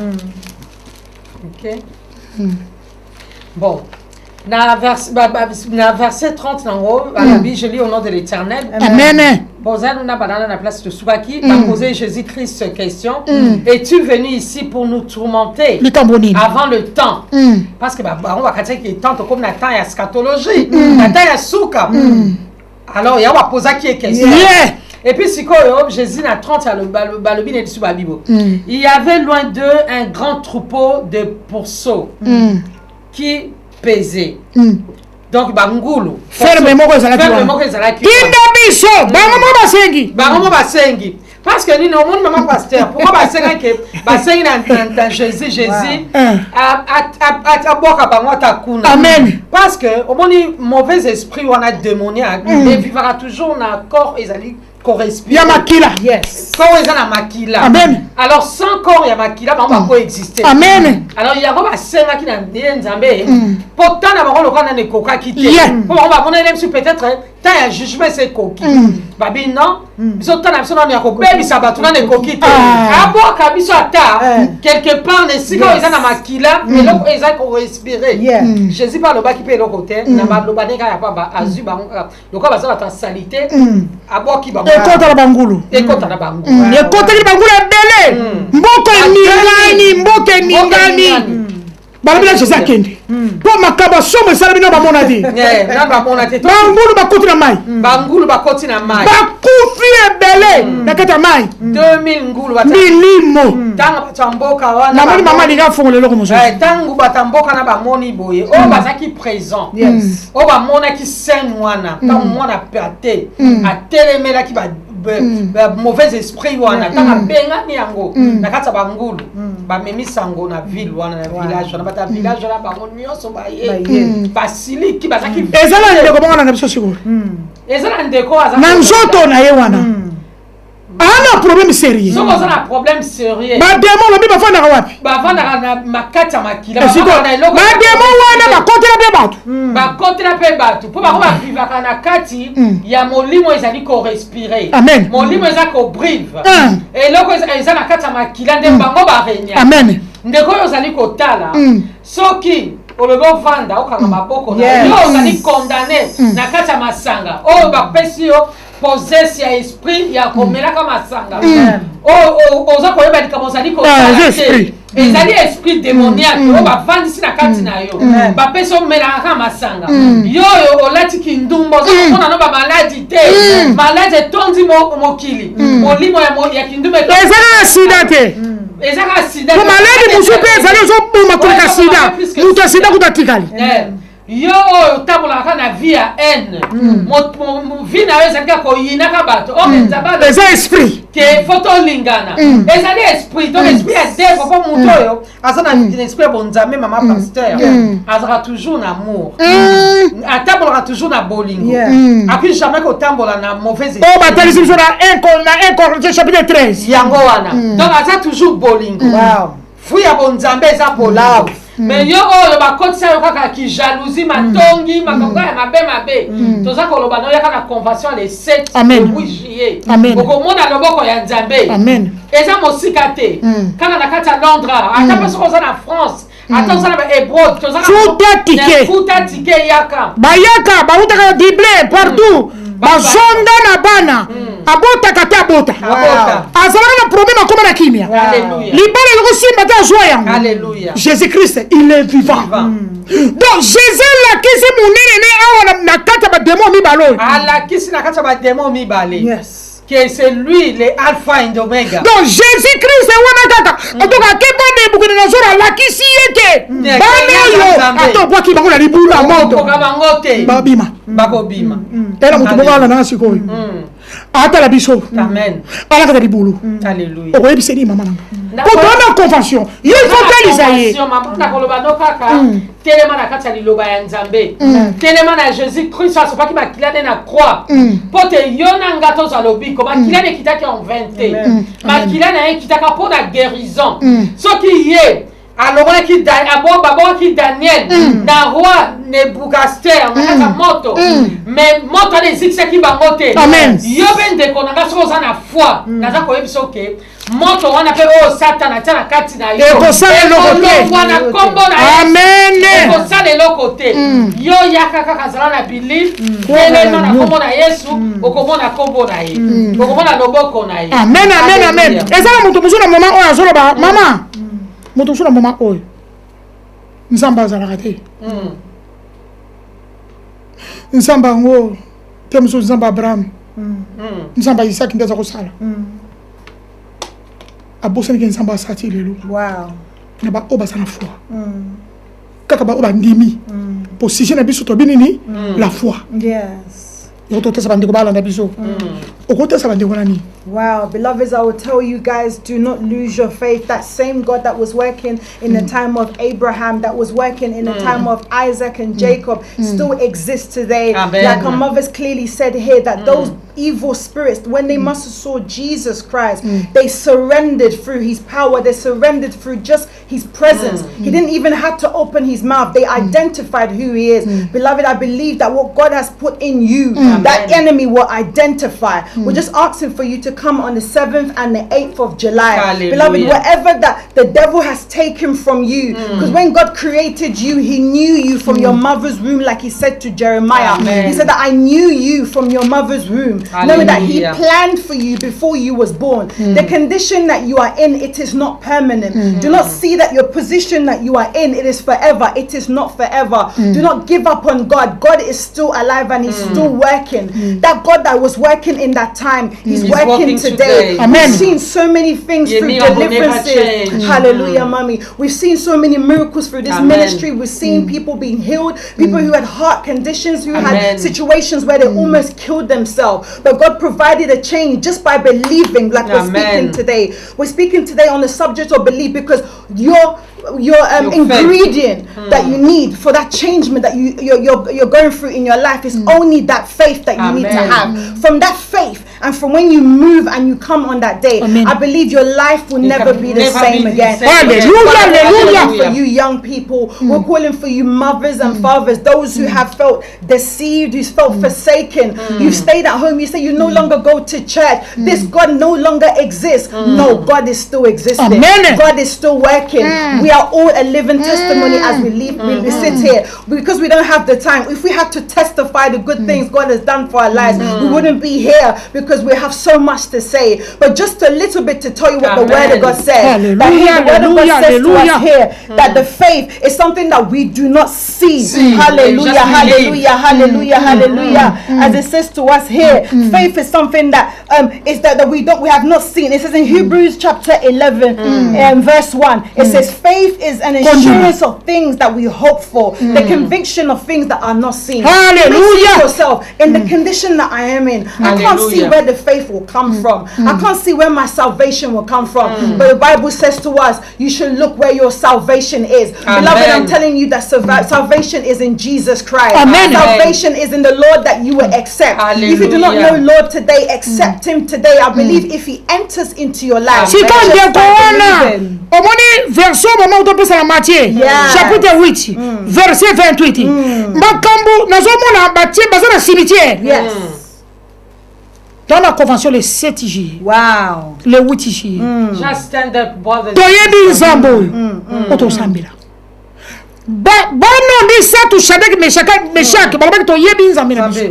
Okay. Bon. Dans verset 30, je lis au nom de l'Éternel. Amen. Bon, on a banane la place de Soubaki, a posé Jésus-Christ cette question. Es-tu venu ici pour nous tourmenter avant le temps? Parce que on va dire qu'il est temps comme la temps et la scatologie, la temps et la souka. Alors, il y a posé qui est question. Et puis, si Jésus n'a 30 à il y avait loin d'eux un grand troupeau de pourceaux qui pesait. Donc, Bangoulou. Fermement, parce que nous, mon maman pasteur, pourquoi Jésus Amen. Parce que au mauvais esprit on a démoniaque, il vivra toujours dans le corps et correspond. Yes. Corps est dans la makila. Amen. Alors sans corps il y a makila, on va coexister. Amen. Alors il y a pas senga qui n'a nzambe. Pourtant na bango lokana ne koka kité. On va connaître même peut-être tant il y a jugement c'est koki. Babi non. Biso tana biso na ko bebi sabatu na ne koki té. Abo kabiso ata quelque part ne sika ils na makila, mais loko ils ko respirer. Jésus parle ba qui peut le côté, na ba lo baneka ya pa azu ba lokaba za ta salité. Abo ki ba ekota la bangulu. Ekota la bangulu. Ekota la bangulu ebele. Mboke ningani. Balabila Jésus akende. Po makaba somo salabina ba monadi. Na ba monadi. Bangulu bakoti na mai. Bangulu bakoti na mai. Bakufi ebele na kata mai. 2000 ngulu bata. Milimo. Tanga batamboka wana. Na moni mama linga fongole loko mozo. Tangu batamboka na ba moni boye. O bazaki présent. Yes. O ba mona ki sen wana. Tangu mona pate. A telemela ki ba mauvais esprit wana tanga benga niango nakata bangulu ba memi sango na ville wana na village wana bata village wana ba nyonso ba ye basili ki bazaki ezala ndeko bana na biso siko ezala ndeko azana na nzoto na ye wana ana problème sérieux so kozana problème sérieux ba démon lobi ba fanda wapi ba fanda na makata makila ba démon wana ba kotela pe batu ba kotela pe batu po ba ko ba vivaka na kati ya molimo ezali ko respirer amen molimo ezali ko breathe et loko ezali na kati makila nde bango ba renya amen ndeko yo ezali ko tala soki olebo vanda okanga maboko na yo ozali condamné na kati masanga o ba pesi yo possession ya esprit ya komelaka masanga oza koyeba likambo ozali kotala te ezali esprit démoniaque oyo bavandisi na kati na yo bapesi omelaka masanga yo oyo olati kindumba oza komona no bamaladi te maladi etondi mokili molimo ya kindumba ezaka sida te ezaka sida po maladi mosu mpe ezali ozoboma koleka sida moto ya sida kutatikali yo otambolaka na vie ya haine vie na yo ezali kaka koyinaka bato eza esprit ke fo tolingana ezali esprit donc esprit ya devo po moto oyo aza na esprit ya bonzambe mama pasteur azalaka toujours na amour atambolaka toujours na bolingo apui jamais kotambola na mauvaise esprit o batalisi biso na 1 Corinthiens chapitre 13 yango wana donc aza toujours bolingo fui ya bonzambe eza bolingo mais yo oyo bakotisa yo kaka ki jalousie matongi makambo ya mabe toza koloba no yaka na convention le 7 juillet okomona loboko ya nzambe eza mosika te kaka na kati ya Londres ata mpe soki oza na France ata oza na bahébrode futa tike yaka bayaka bautaka bible partout bazonga na bana abotaka te abota azalaka na problème akoma na kimia libala elokosimba te azwa yango Jésus-Christ il est vivant donc Jésus alakisi monene ne awa na kati ya bademo mibale oyo alakisi na kati ya bademo mibale que c'est lui le alpha et l'oméga. Donc Jésus-Christ est wana kaka. Donc akepande bukene na zora lakisi yeke. Bana yo atobwa ki bango na libulu ya moto. Babima. Bakobima. Tela mutu bongala na sikoyo. Ata la biso. Amen. Ala ka libulu. Alléluia. Oyebi seni mama nanga. Kotona convention. Yo faut talisaye. Mama na koloba no kaka. Telema na kati ya liloba ya Nzambe. Telema na Jésus-Christ asopa ki makilane na croix. Pote yona ngato za lobiko makilane kitaki en 20. Makilane kitaka pour la guérison. Soki ye alors qui Daniel na roi Nebuchadnezzar na moto mais moto les zigzag qui bangote amen yo bende konanga so za na foi naza ko yebiso ke moto wana pe o Satan tana kati na yo ko sala lokote wana kombo na amen ko sala lokote yo yakaka kazala na believe ele na kombo na Yesu okomona kombo na ye okomona loboko na ye amen amen amen ezala mutu muzuna mama oyo azoloba mama mutu muzuna mama oyo nzamba azalaka te nzamba ngo te musu nzamba Abraham nzamba Isaac nde aza kosala abosani ke nzamba asati lelo Wow. na ba oyo baza na foi kaka ba oyo bandimi position na biso tobi nini la foi Yes. yokototesa bandeko balanda biso okotesa bandeko nani. Wow, beloveds, I will tell you guys, do not lose your faith. That same God that was working in the time of Abraham, that was working in the time of Isaac and Jacob, still exists today. Amen. Like our mothers clearly said here, that those evil spirits, when they must have saw Jesus Christ, they surrendered through his power, they surrendered through just his presence. He didn't even have to open his mouth. They identified who he is. Beloved, I believe that what God has put in you, that enemy will identify. We're just asking for you to come on the 7th and the 8th of July. Hallelujah. Beloved, whatever that the devil has taken from you, because when God created you, he knew you from your mother's womb, like he said to Jeremiah. Amen. He said that I knew you from your mother's womb, knowing that he Hallelujah. planned for you before you was born. The condition that you are in, it is not permanent. Do not see that your position that you are in, it is forever. It is not forever. Do not give up on God. God is still alive and he's still working. That God that was working in that time, he's working today. Amen. We've seen so many things through Yemi will never deliverances. change. Hallelujah, mommy. We've seen so many miracles through this Amen. ministry. We've seen people being healed, people who had heart conditions, who Amen. had situations where they almost killed themselves. But God provided a change just by believing, like we're speaking Amen. today. We're speaking today on the subject of belief, because your faith. ingredient that you need for that changement that you're going through in your life is only that faith that you need to Amen. have. From that faith, and from when you move and you come on that day, Amen. I believe your life will never be the same again. Hallelujah, We're calling hallelujah. for you young people, we're calling for you mothers and fathers, those who have felt deceived, who's felt forsaken. You've stayed at home, you say you no longer go to church. This God no longer exists. No, God is still existing. Amen. God is still working. We are all a living testimony as we live, we sit here, because we don't have the time. If we had to testify the good things God has done for our lives, we wouldn't be here, because we have so much to say. But just a little bit to tell you what the word of God says. That here, the word of God says to us here that the faith is something that we do not see. Hallelujah, Just hallelujah, hallelujah, hallelujah. As it says to us here, faith is something that is that we have not seen. It says in Hebrews chapter 11 verse 1, it says faith is an assurance of things that we hope for, the conviction of things that are not seen. Hallelujah. You see yourself in the condition that I am in. I can't see Hallelujah. where the faith will come from. I can't see where my salvation will come from. But the Bible says to us, you should look where your salvation is. Amen. Beloved, I'm telling you that salvation is in Jesus Christ. Amen. Salvation is in the Lord that you will accept. If you do not know Hallelujah. Lord today, accept him today. I believe if he enters into your life, sika just ndeko by wana believing. omoni version mama utopesa na Matthieu Yeah. chapitre 8 verset 28 makambo nazomona batie baza na cimetière Yes. dans la convention le 7 juillet Wow. le 8 juillet Just stand up, brothers. toyebi nzambo oyo otosambela banondi satu Shadrach Meshach balobaki toyebi nzambe na biso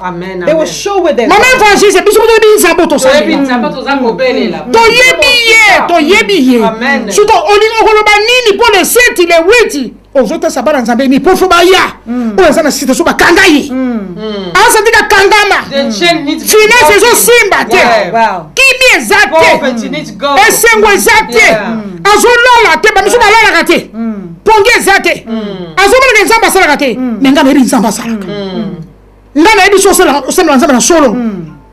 Amen. They were sure with their mama evangeliste biso toyebi nzambe otosambela toyebi ye Amen. surtout olingi okoloba nini mpo le 7 le 8 ozotesa bana nzambe ni mpo fo baya oyo eza na site so bakanga ye asatika kangama finance ezosimba te Wow. kimi eza te esengo eza te azolala te bamiso balalaka te pongi eza te azomonaka nzambe asalaka te me nga nayebi nzambe asalaka nga nayebi so osambela nzambe na solo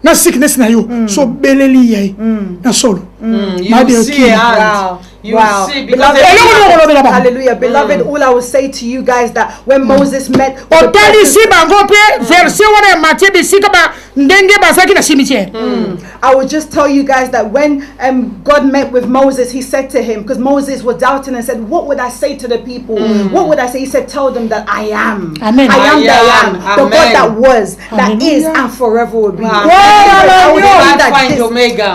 na sickness na yo so beleli ye na solo You see, wow. You wow. see, Beloved, because hallelujah. Beloved, all I will say to you guys that when Moses met I will just tell you guys that when God met with Moses, he said to him, because Moses was doubting and said, what would I say to the people? What would I say? He said, tell them that I am. Amen. I am that I am. The God that was, that is, and forever will be.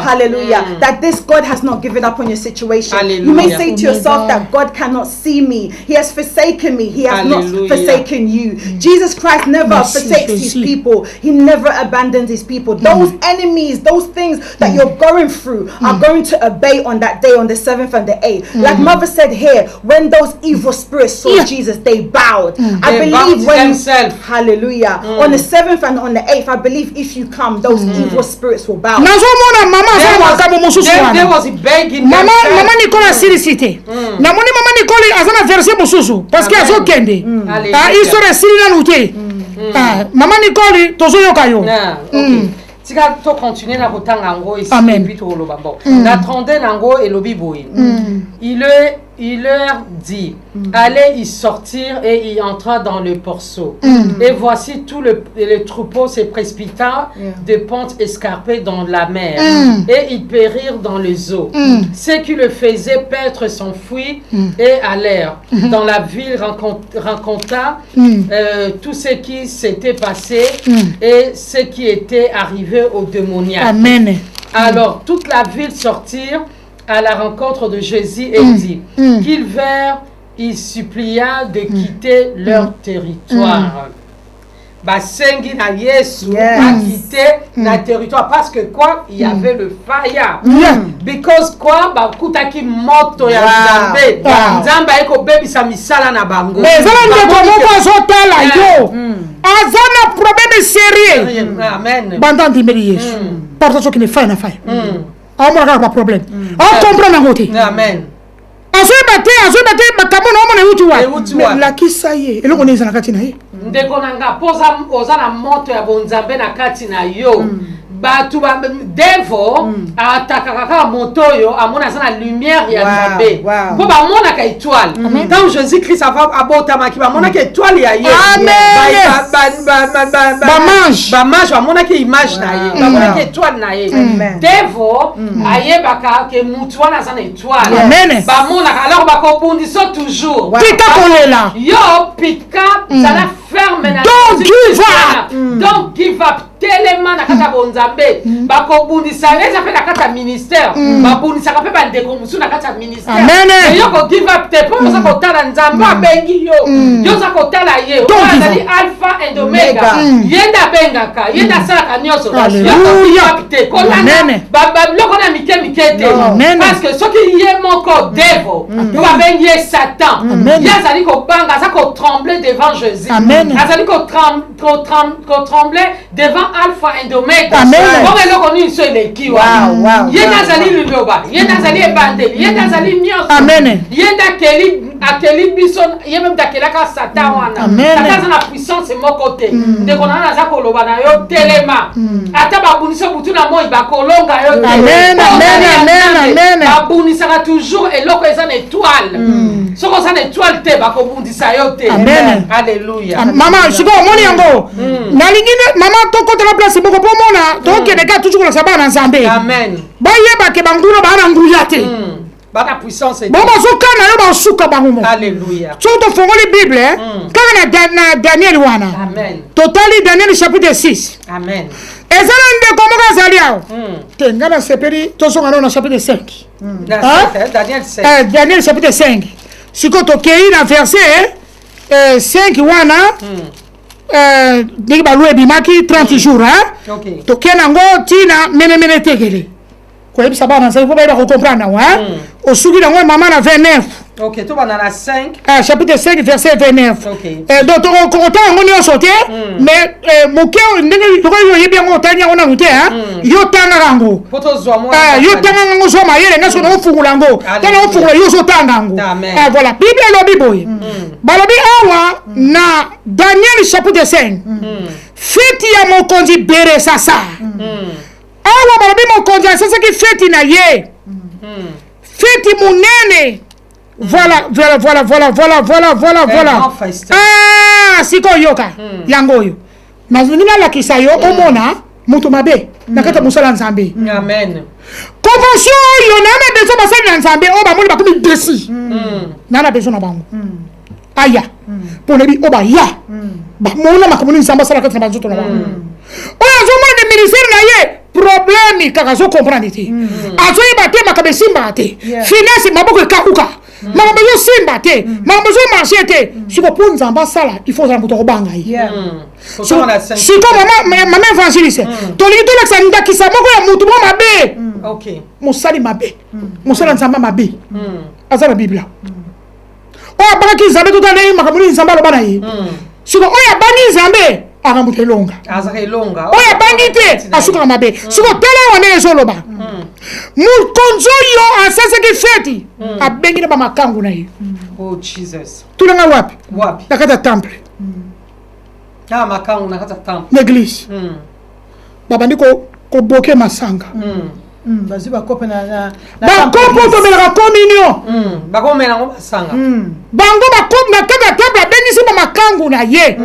Hallelujah. That this God has not given up on your situation. Hallelujah. You may say to yourself that God cannot see me. He has forsaken me. He has not forsaken you. Jesus Christ never forsakes his people. He never abandons his people. Those enemies, those things that you're going through are going to obey on that day, on the 7th and the 8th. Like Mother said here, when those evil spirits saw Jesus, they bowed. I believe when hallelujah, on the 7th and on the 8th, I believe if you come, those evil spirits will bow. There was a begging Mama Nicole Silicité. Namoni Mama Nicole azana verset mususu parce que azokende. Histoire sirina nuté. Mama Nicole tozoyoka yo. Tika to continuer na kotanga ngo ici puis to loba bon. Na trentaine ngo et lobi boy. Il leur dit, allez y sortir, et il entra dans le porceau. Et voici tout le troupeau se précipitant de pentes escarpées dans la mer. Et ils périrent dans les eaux. Ce qui le faisait paître s'enfuit et allèrent. Dans la ville raconta tout ce qui s'était passé et ce qui était arrivé aux démoniaques. Amen. Alors toute la ville sortirent à la rencontre de Jésus et dit qu'ils vinrent, il supplia de quitter leur territoire. Basengi na Yesu a quitté la territoire parce que quoi, il y avait le fire. Because quoi, ba kutaki moto ya Nzambe. Nzambe eko bebi sa misala na bango. Mais ça ne komoko zotala yo. Azana problème sérieux. Amen. Bandant dimeli Yesu. Parce que ne fait na fait. On n'a pas de problème. On comprend la route. Amen. La qui ça y est. Et là on est dans la katina. Ndeko nanga poza ozana moto ya bonzambe na katina yo. Batu ba devo atakaka moto yo amona sana lumière ya Nzambe. Po ba mona ka étoile. Quand Jésus Christ abota maki ba mona ka étoile ya Yesu. Ba mange ba mona ka image na ye. Ba mona ka étoile na ye. Devo ayebaka ke mutu wana sana étoile. Ba mona alors ba ko bundiso toujours. Pika kolela. Yo pika sana ferme na. Don't give up. Tellement na kata bonzambe bako bundisa eza pe na kata ministère babundisa ka pe ba ndeko musu na kata ministère yo ko give up te po za ko tala nzambe abengi yo za ko tala ye azali alpha and omega yenda bengaka yenda sala kanyoso yo te ko nana baba loko na mikete parce que ce qui est mon corps devil yo abengi satan yazali ko banga za ko trembler devant Jésus azali ko trembler devant Alpha and Omega. Bon eloko ni so elekiwa. Yenda zali luloba, yenda zali ebandeli, yenda zali nyoso. Amen. Yenda akeli bison, yenda mtakela ka satan wana. Satan na puissance moko te. Ndeko na za koloba na yo telema. Ata babuniso butu na moi ba kolonga yo te. Amen. Babunisa ka toujours eloko eza na étoile. Soko za na étoile te ba kobundisa yo te. Alléluia. Mama, siko moni yango. Na lingine mama toko la place beaucoup pour mona donc les gars toujours le sabbat na Nzambe. Amen. Ba yeba ke bangulo ba na nguyate. Ba la puissance. Bon ba soka na yo ba suka bangumo. Alléluia. Surtout fongo les Bible quand na Daniel wana. Amen. Totali Daniel chapitre 6. Amen. Ezala nde komoka zaliao. Tenga na seperi tosonga na chapitre 5. Daniel 5. Daniel chapitre 5. Siko to kei na verset 5 wana. Dès que balou ebimaki 30 jours hein to kenango tina mene tegele ko ebisa bana ça il faut pas comprendre hein au sugi nango maman na 29 OK to bana na 5 chapitre 5 verset 29 donc on entend ngoni o sauter mais moke ndenge to ko yebi ngo tanya ona muté hein yo tanga rango poto zo mo yo tanga ngo zo mayele ngaso no fungula ngo tanga o fungula yo zo tanga ngo voilà bible lo biboy balobi awa na Daniel chapitre 5 feti ya mokonzi bere sasa awa balobi mokonzi sasa ki feti na ye Feti munene. Voilà. Ah, siko yoka. Yangoyo. Mazunina la kisayo omona mutu mabe. Nakata musala nzambe. Amen. Convention yo na besoin basala nzambe o ba moni ba komi desi. Na besoin na bango. Aya. Pour les oba ya. Ba mona makamuni nzamba sala kata na banzo na bango. Oya zo mona de ministère na ye. Problème kaka zo comprendre te. Azo yebate makabesimba te. Finance maboko ekakuka. Mama bezo simba te. Mama bezo marcher te. Siko pour nzamba sala, il faut za muto kobanga yi. Siko mama évangéliste. Toli to la sanda ki sa moko ya mutu mo mabe. OK. Musali mabe. Musala nzamba mabe. Azala Biblia. Oya baki nzambe to tane makamuni nzamba lo bana yi. Siko oya bani nzambe. Aramute longa. Azare longa. Oya bangite asuka mabe. Siko tele wane ezoloba. Mukonzo yo asese ki feti. Abengine ba makangu na yi. Oh Jesus. Tulanga wapi? Wapi? Nakata temple. Makangu nakata temple. L'église. Baba ndiko ko boke masanga. Bazi ba kope na ba kopo to bela communion. Ba ko mena ngo basanga. Bango ba kope na kata temple abengisi ba makangu na ye.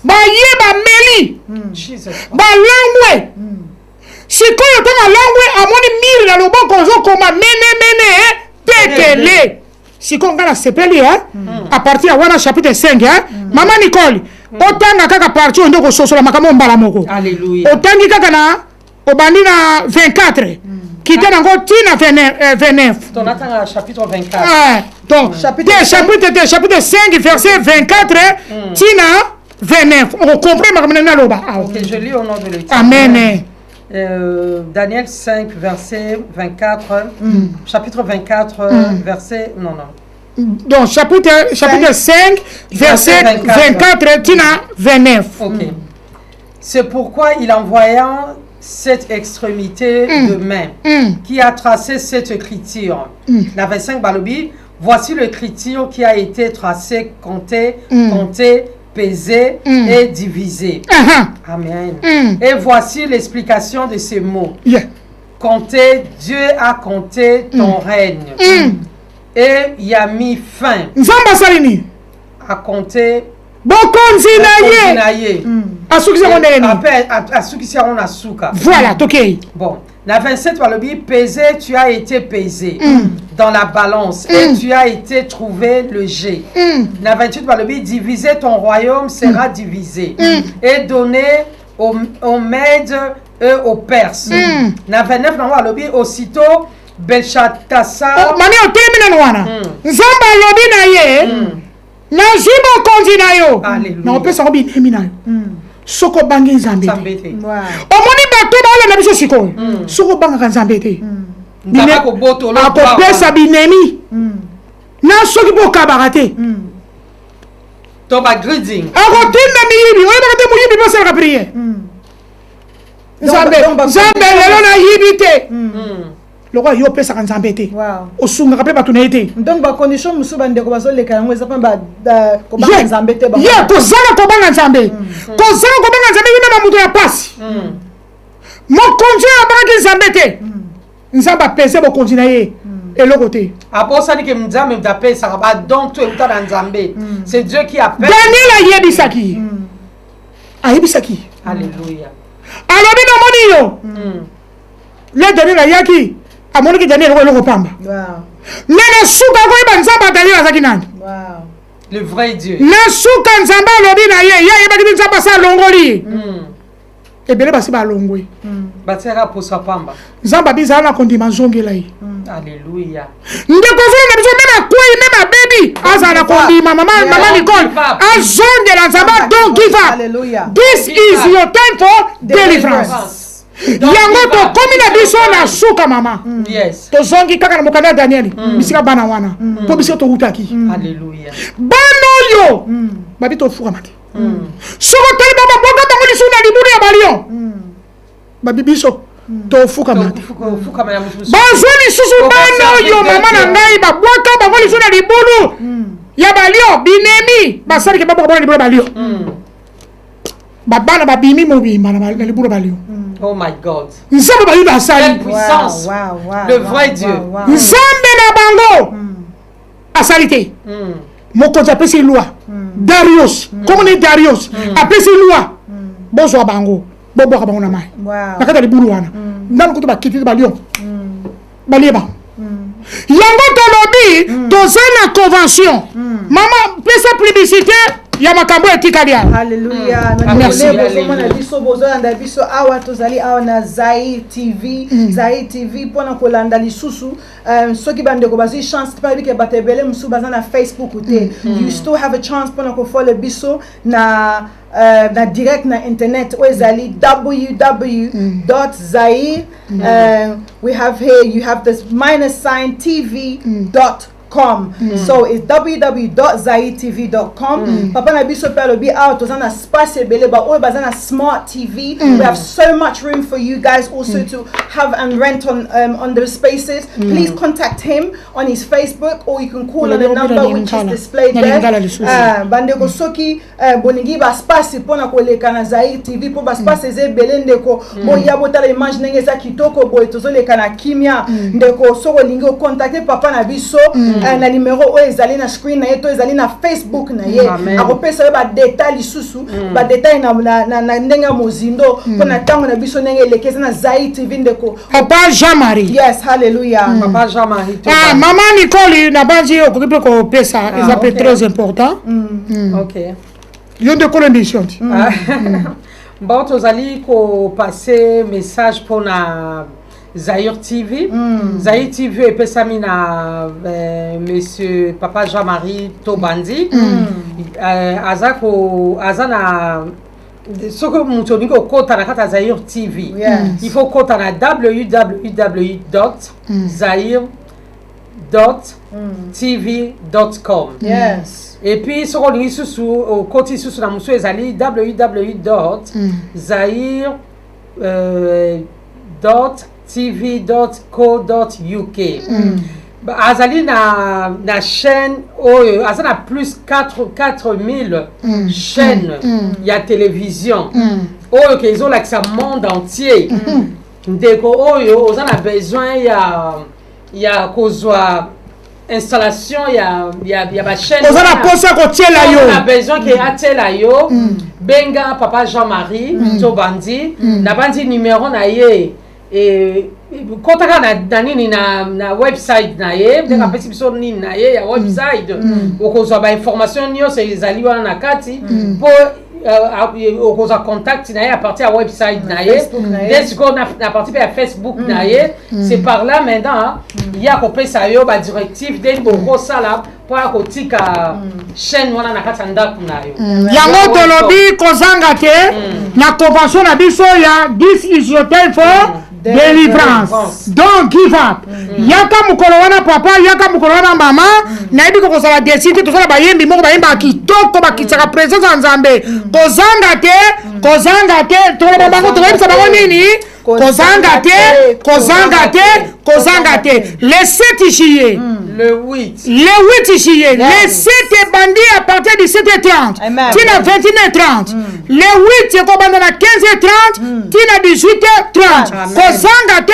Ba ye ba meli. Jesus. Ba langwe. Sikoyo tanga langwe amoni miri na loboko zo koma mene tekele. Siko ngana sepeli à partir de wana chapitre 5 Mama Nicole otanga kaka parti ndo ko sosola makamo mbala moko. Alléluia. Otangi kaka na obandi na 24 kita nango tina 29. Tonatanga chapitre 24. Donc chapitre 5 verset 24 tina 29. On comprend makamo na loba. OK, je lis au nom de l'Éternel. Amen. Daniel 5 verset 24 chapitre 24 verset non. Donc chapitre 5 verset 24 tina 29. OK. C'est pourquoi il envoya cette extrémité de main qui a tracé cette écriture. La 25 balobi, voici l'écriture qui a été tracée, comptée, pesée et divisée. Amen. Et voici l'explication de ces mots. Compter, Dieu a compté ton règne. Et il a mis fin à compter. Voilà, ok. Bon, la 27 balobi, pesé, tu as été pesé dans la balance et tu as été trouvé le jet. La 28 balobi, diviser ton royaume sera divisé et donné aux Mèdes et aux Perses. La 29 balobi, aussitôt Belshazzar. Mani o termine wana. Nzamba lobi na ye. Na jibo konzi na yo. Na opesa ko binemi na yo. Soko bangi nzambe. Omoni bato ba ala na biso siko. Soko banga nzambe te. Ndaba ko boto lo. Akopesa binemi. Na soki bo kabarate. To ba greeting. Akotinda miyibi, oyo ba te muyibi ba sala prier. Nzambe lelo na yibite. Loko yo pesa nzambe te. Osunga ka pe bato na ete. Donc ba condition musu bande ko bazo leka yango ezapa ba ko banga nzambe te ba. Ye ko zala ko banga nzambe. Ko zala ko banga nzambe yina ba mutu ya pasi. Mo konje ya banga nzambe te. Nzamba pese bo konjina ye. Eloko te. Aposa ni ke mzambe mtapesa ba donc tu es dans nzambe. C'est Dieu qui appelle. Daniel yebisaki. Ayebisaki. Alléluia. Alobi no moni yo. Le Daniel yaki. Amoni ki Daniel ko eloko pamba. Nena suka ko iba nzamba Daniel azaki nani? Le vrai Dieu. Na suka nzamba lobi na ye, ya yeba ki nzamba sa longoli. Ebele basi ba longwe. Batera posa pamba. Nzamba bizala na kondima zongela yi. Alléluia. Ndeko zo na biso mema kwei mema baby. Azala kondima mama Nicole. Azongela nzamba don't give up. Hallelujah. This is your time for deliverance. Yango to komi na biso na suka mama. Yes. To zongi kaka na mokanda Daniel. Bisika bana wana. Po bisika to utaki. Alléluia. Bano yo. Babi to fuka mate. Soko tali baba boga bango lisu na liburu ya balion. Babi biso to fuka mate. Fuka ma ya musu. Bazoni susu bano yo mama na ngai ba boka bango lisu na liburu. Ya balion binemi basari ke baba ko na liburu ya balion. babana babimi mobimba na libula balio. Oh my God. Nzambe bayi basali. Quelle puissance. Le vrai Dieu. Nzambe na bango. Asalite. Mokonzi apesi loi. Darius. Comment on est Darius? Apesi loi. Bozo bango. Bobo bango na mai. Bakata libulu wana. Ndam ko to bakiti balion. Balieba. Yango tolobi tozana convention. Maman pesa publicité ya makambo etikalia. Hallelujah. Merci. Na biso bozolanda biso awa tozali awa na Zaïr TV. Zaïr TV pona kolanda lisusu soki bandeko bazi chance pa bike batebele musu bazana Facebook te. You still have a chance pona ko follow biso na direct na internet wezali www.zair we have here you have this -TV.com. So it's www.zairtv.com. Papa na biso pelo bi out ozana space bele ba o bazana smart TV. We have so much room for you guys also to have and rent on those spaces. Please contact him on his Facebook or you can call on the number which is displayed there. Bandeko soki bolingi ba space pona koleka na Zaïr TV po ba space ze bele ndeko bo ya botala image nenge za kitoko bo etozoleka na kimia ndeko soko lingi o contacter papa na biso na numéro o ezali na screen na yeto ezali na Facebook na ye akopesa ba détail lisusu ba détail na ndenga mozindo pona tango na biso nenge lekeza na Zaïr TV ndeko Papa Jean-Marie. Yes, hallelujah. Papa Jean-Marie. Maman Nicole na banji okipe ko pesa c'est très important. OK. Yo de condition. Bon tozali ko passer message pour na Zaïr TV. Zaïr TV est pesami na monsieur Papa Jean-Marie Tobandi. Azana soko mutoni ko kota na kata Zaïr TV. Il faut kota na www.zaïr.tv.com. Yes. Et puis soko lingi susu au koti susu na musu ezali www.zaïr.tv.co.uk. Azali na chaîne azana plus 4000 chaînes il y a télévision oyo que ils ont l'accès au monde entier ndeko oyo ozana besoin ya kozwa installation ya ba chaîne ozana posa ko tiela yo on a besoin que atela yo benga Papa Jean-Marie Tobandi na bandi numéro na ye et kotaka na nini na website na ye ndeka pesi biso nini na ye ya website okozwa ba information nyonso ezali wana na kati po okoza contact na ye à partir ya website na ye dès qu'on a partir ya Facebook na ye c'est par là maintenant ya kopesa yo ba directive dès boko sala po akotika chaîne wana na kati ndako na yo yango tolobi kozanga te na convention na biso ya 10 is your time for délivrance. Donc give up. Yaka mukolo wana papa, yaka mukolo wana mama, na ibi ko kozala décider to sala bayembi moko bayemba kitoko bakitsaka présence ya Nzambe. Kozanga te, to la bango to yebisa bango nini? Kozanga te. Le 7 juillet. Le 8 juillet. Le 7 bandi à partir de 7h30. Tina 21h30. Le 8 c'est comme dans 15h30. Tina 18h30. Kozanga te.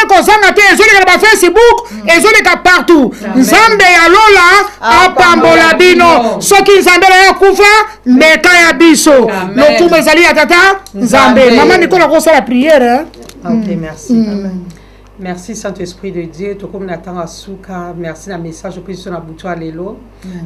Ezoleka na Facebook. Ezoleka partout. Nzambe ya lola apambola bino. Soki Nzambe ya kufa meka ya biso. Lokumu ezali ya tata Nzambe. Maman Nicolas ko la prière. Ok, merci. Merci Saint-Esprit de Dieu. To comme Nathan Asuka, merci na message au sur na butu alelo.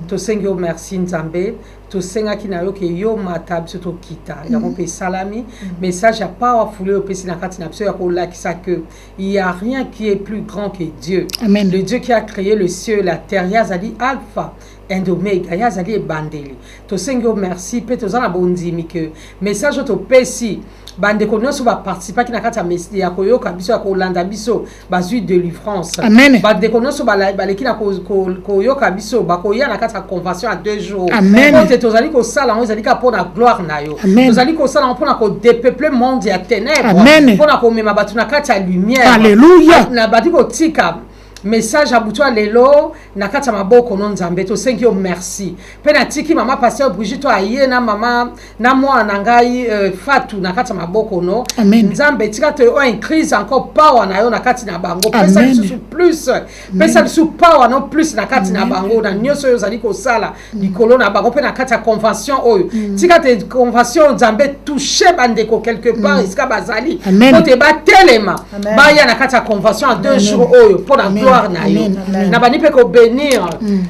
To sengo merci Nzambe. To senga kinayo ke yo matab to kita. Ya ko pe salami. Message a powerful au pesi na kati na biso ya ko lakisa que il y a rien qui est plus grand que Dieu. Amen. Le Dieu qui a créé le ciel et la terre, yazali alpha and omega, yazali ebandeli. To sengo merci pe to zana bondimi que message to pesi bande konoso ba participer ki na kati ya koyoka biso ya kolanda biso bazui délivrance. Amen. Bande konoso ba leki na koyoka biso ba koya na kati ya convention à 2 jours. Amen. Quand tozali ko sala on ezali ka pona gloire na yo. Tozali ko sala on pona ko dépeupler monde ya ténèbres. Amen. Pona ko mema batu na kati ya lumière. Alléluia. Na badi ko tika message à butu lelo na kati maboko no nzambe to sengi yo merci pe na tiki mama pasteur Brigitte aye na mama na moi na ngai Fatou na kati maboko no nzambe tika to o increase encore power na yo na kati na bango pesa sous plus pesa sous power no plus na kati na bango na nyoso yo zali ko sala likolo na bango pe na kati ya convention oyo tika te convention nzambe toucher bandeko quelque part iska bazali ko te ba telema ba ya na kati ya convention en 2 jours oyo pour la gloire na yo na bani pe ko bénir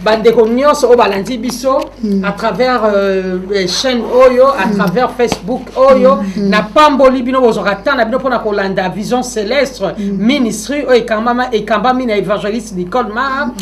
bandeko nyonso o balandi biso à travers chaîne oyo à travers Facebook oyo na pamboli bino bozorata na bino pona ko landa vision céleste ministry o ekamba mina évangéliste Nicole Ma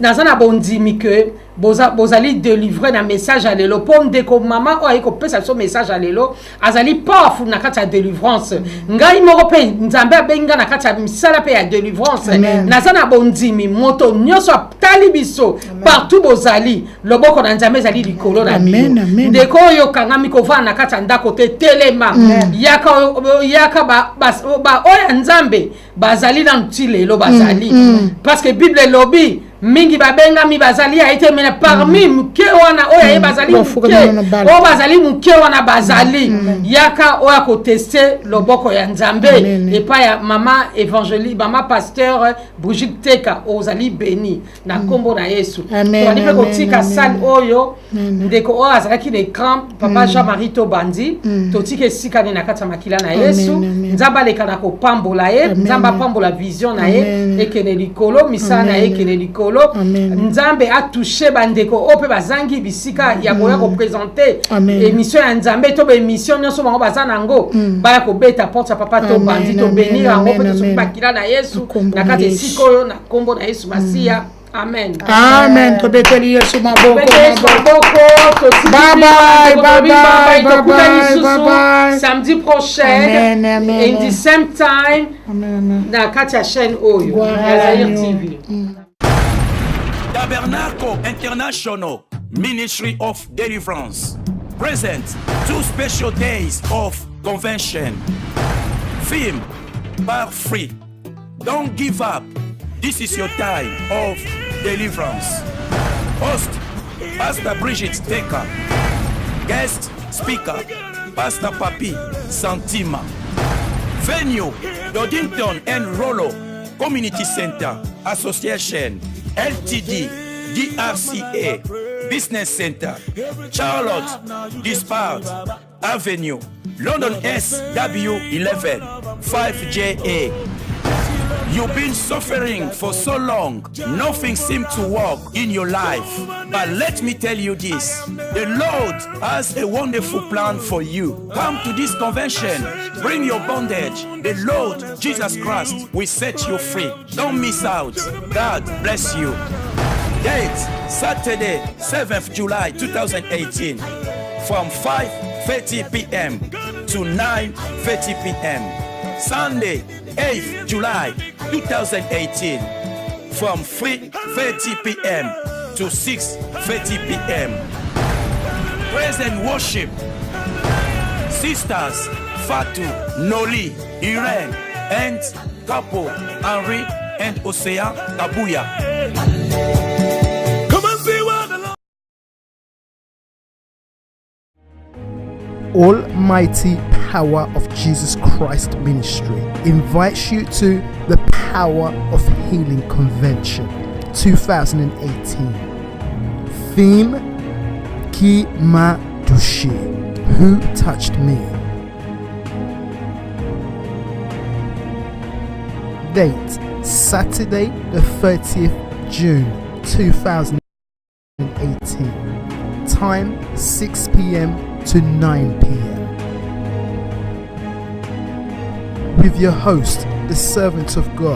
na zana bondimi que bozali délivrer na message à lelo pom de ko mama o ayiko pesa so message à lelo azali powerful na kati ya délivrance ngai moko pe nzambe abenga na kati ya misala pe ya délivrance na zana bondimi moto nyoso tali biso partout bozali loboko na nzambe zali likolo na bino ndeko yo kangami ko va na kati ya ndako te telema yaka ba oya nzambe bazali na mtilelo bazali parce que bible lobby mingi babenga mi bazali a été mena parmi muke wana oya bazali muke o bazali muke wana bazali yaka oya ko tester loboko ya nzambe et pas ya mama évangéliste mama pasteur Brigitte Teka ozali béni na kombo na Yesu to ani pe ko tika sal oyo ndeko o azalaki l'écran papa Jean-Marie Tobandi to tika sika na kata makila na Yesu nzamba le kana ko pambola ye nzamba pambola vision na ye ekene likolo misana ekene likolo nzambe a touché bandeko ope bazangi bisika ya koya ko présenter émission ya nzambe to be émission nyonso bango bazana ngo baya ko beta porte papa to bandi to bénir en ope to bakila na Yesu na kati sikoyo na kombo na Yesu Masia. Amen. Amen. To beteli Yesu maboko. Bye. Samedi prochain. In the same time. Na kati ya chaîne Oyo. Azaïr TV. Tabernacle International Ministry of Deliverance present 2 special days of convention. Theme: Bar free. Don't give up. This is your time of deliverance. Host: Pastor Brigitte Teka. Guest speaker: Pastor Papi Santima. Venue: Dodington and Rollo Community Center Association LTD DRCA Business Center, Charlotte Dispart Avenue, London SW11 5JA. You've been suffering for so long, nothing seems to work in your life. But let me tell you this, the Lord has a wonderful plan for you. Come to this convention, bring your bondage. The Lord Jesus Christ will set you free. Don't miss out. God bless you. Date: Saturday, 7th July 2018, from 5:30 p.m. to 9:30 p.m. Sunday, 8th July 2018, from 3:30 p.m. to 6:30 p.m. Praise and worship: Sisters Fatou, Noli, Irene, and couple Henri and Osea Kabuya. Almighty Power of Jesus Christ Ministry invites you to the Power of Healing Convention 2018. Theme: Qui m'a touché? Who touched me? Date: Saturday the 30th June 2018. Time: 6 p.m. to 9 p.m. With your host, the servant of God,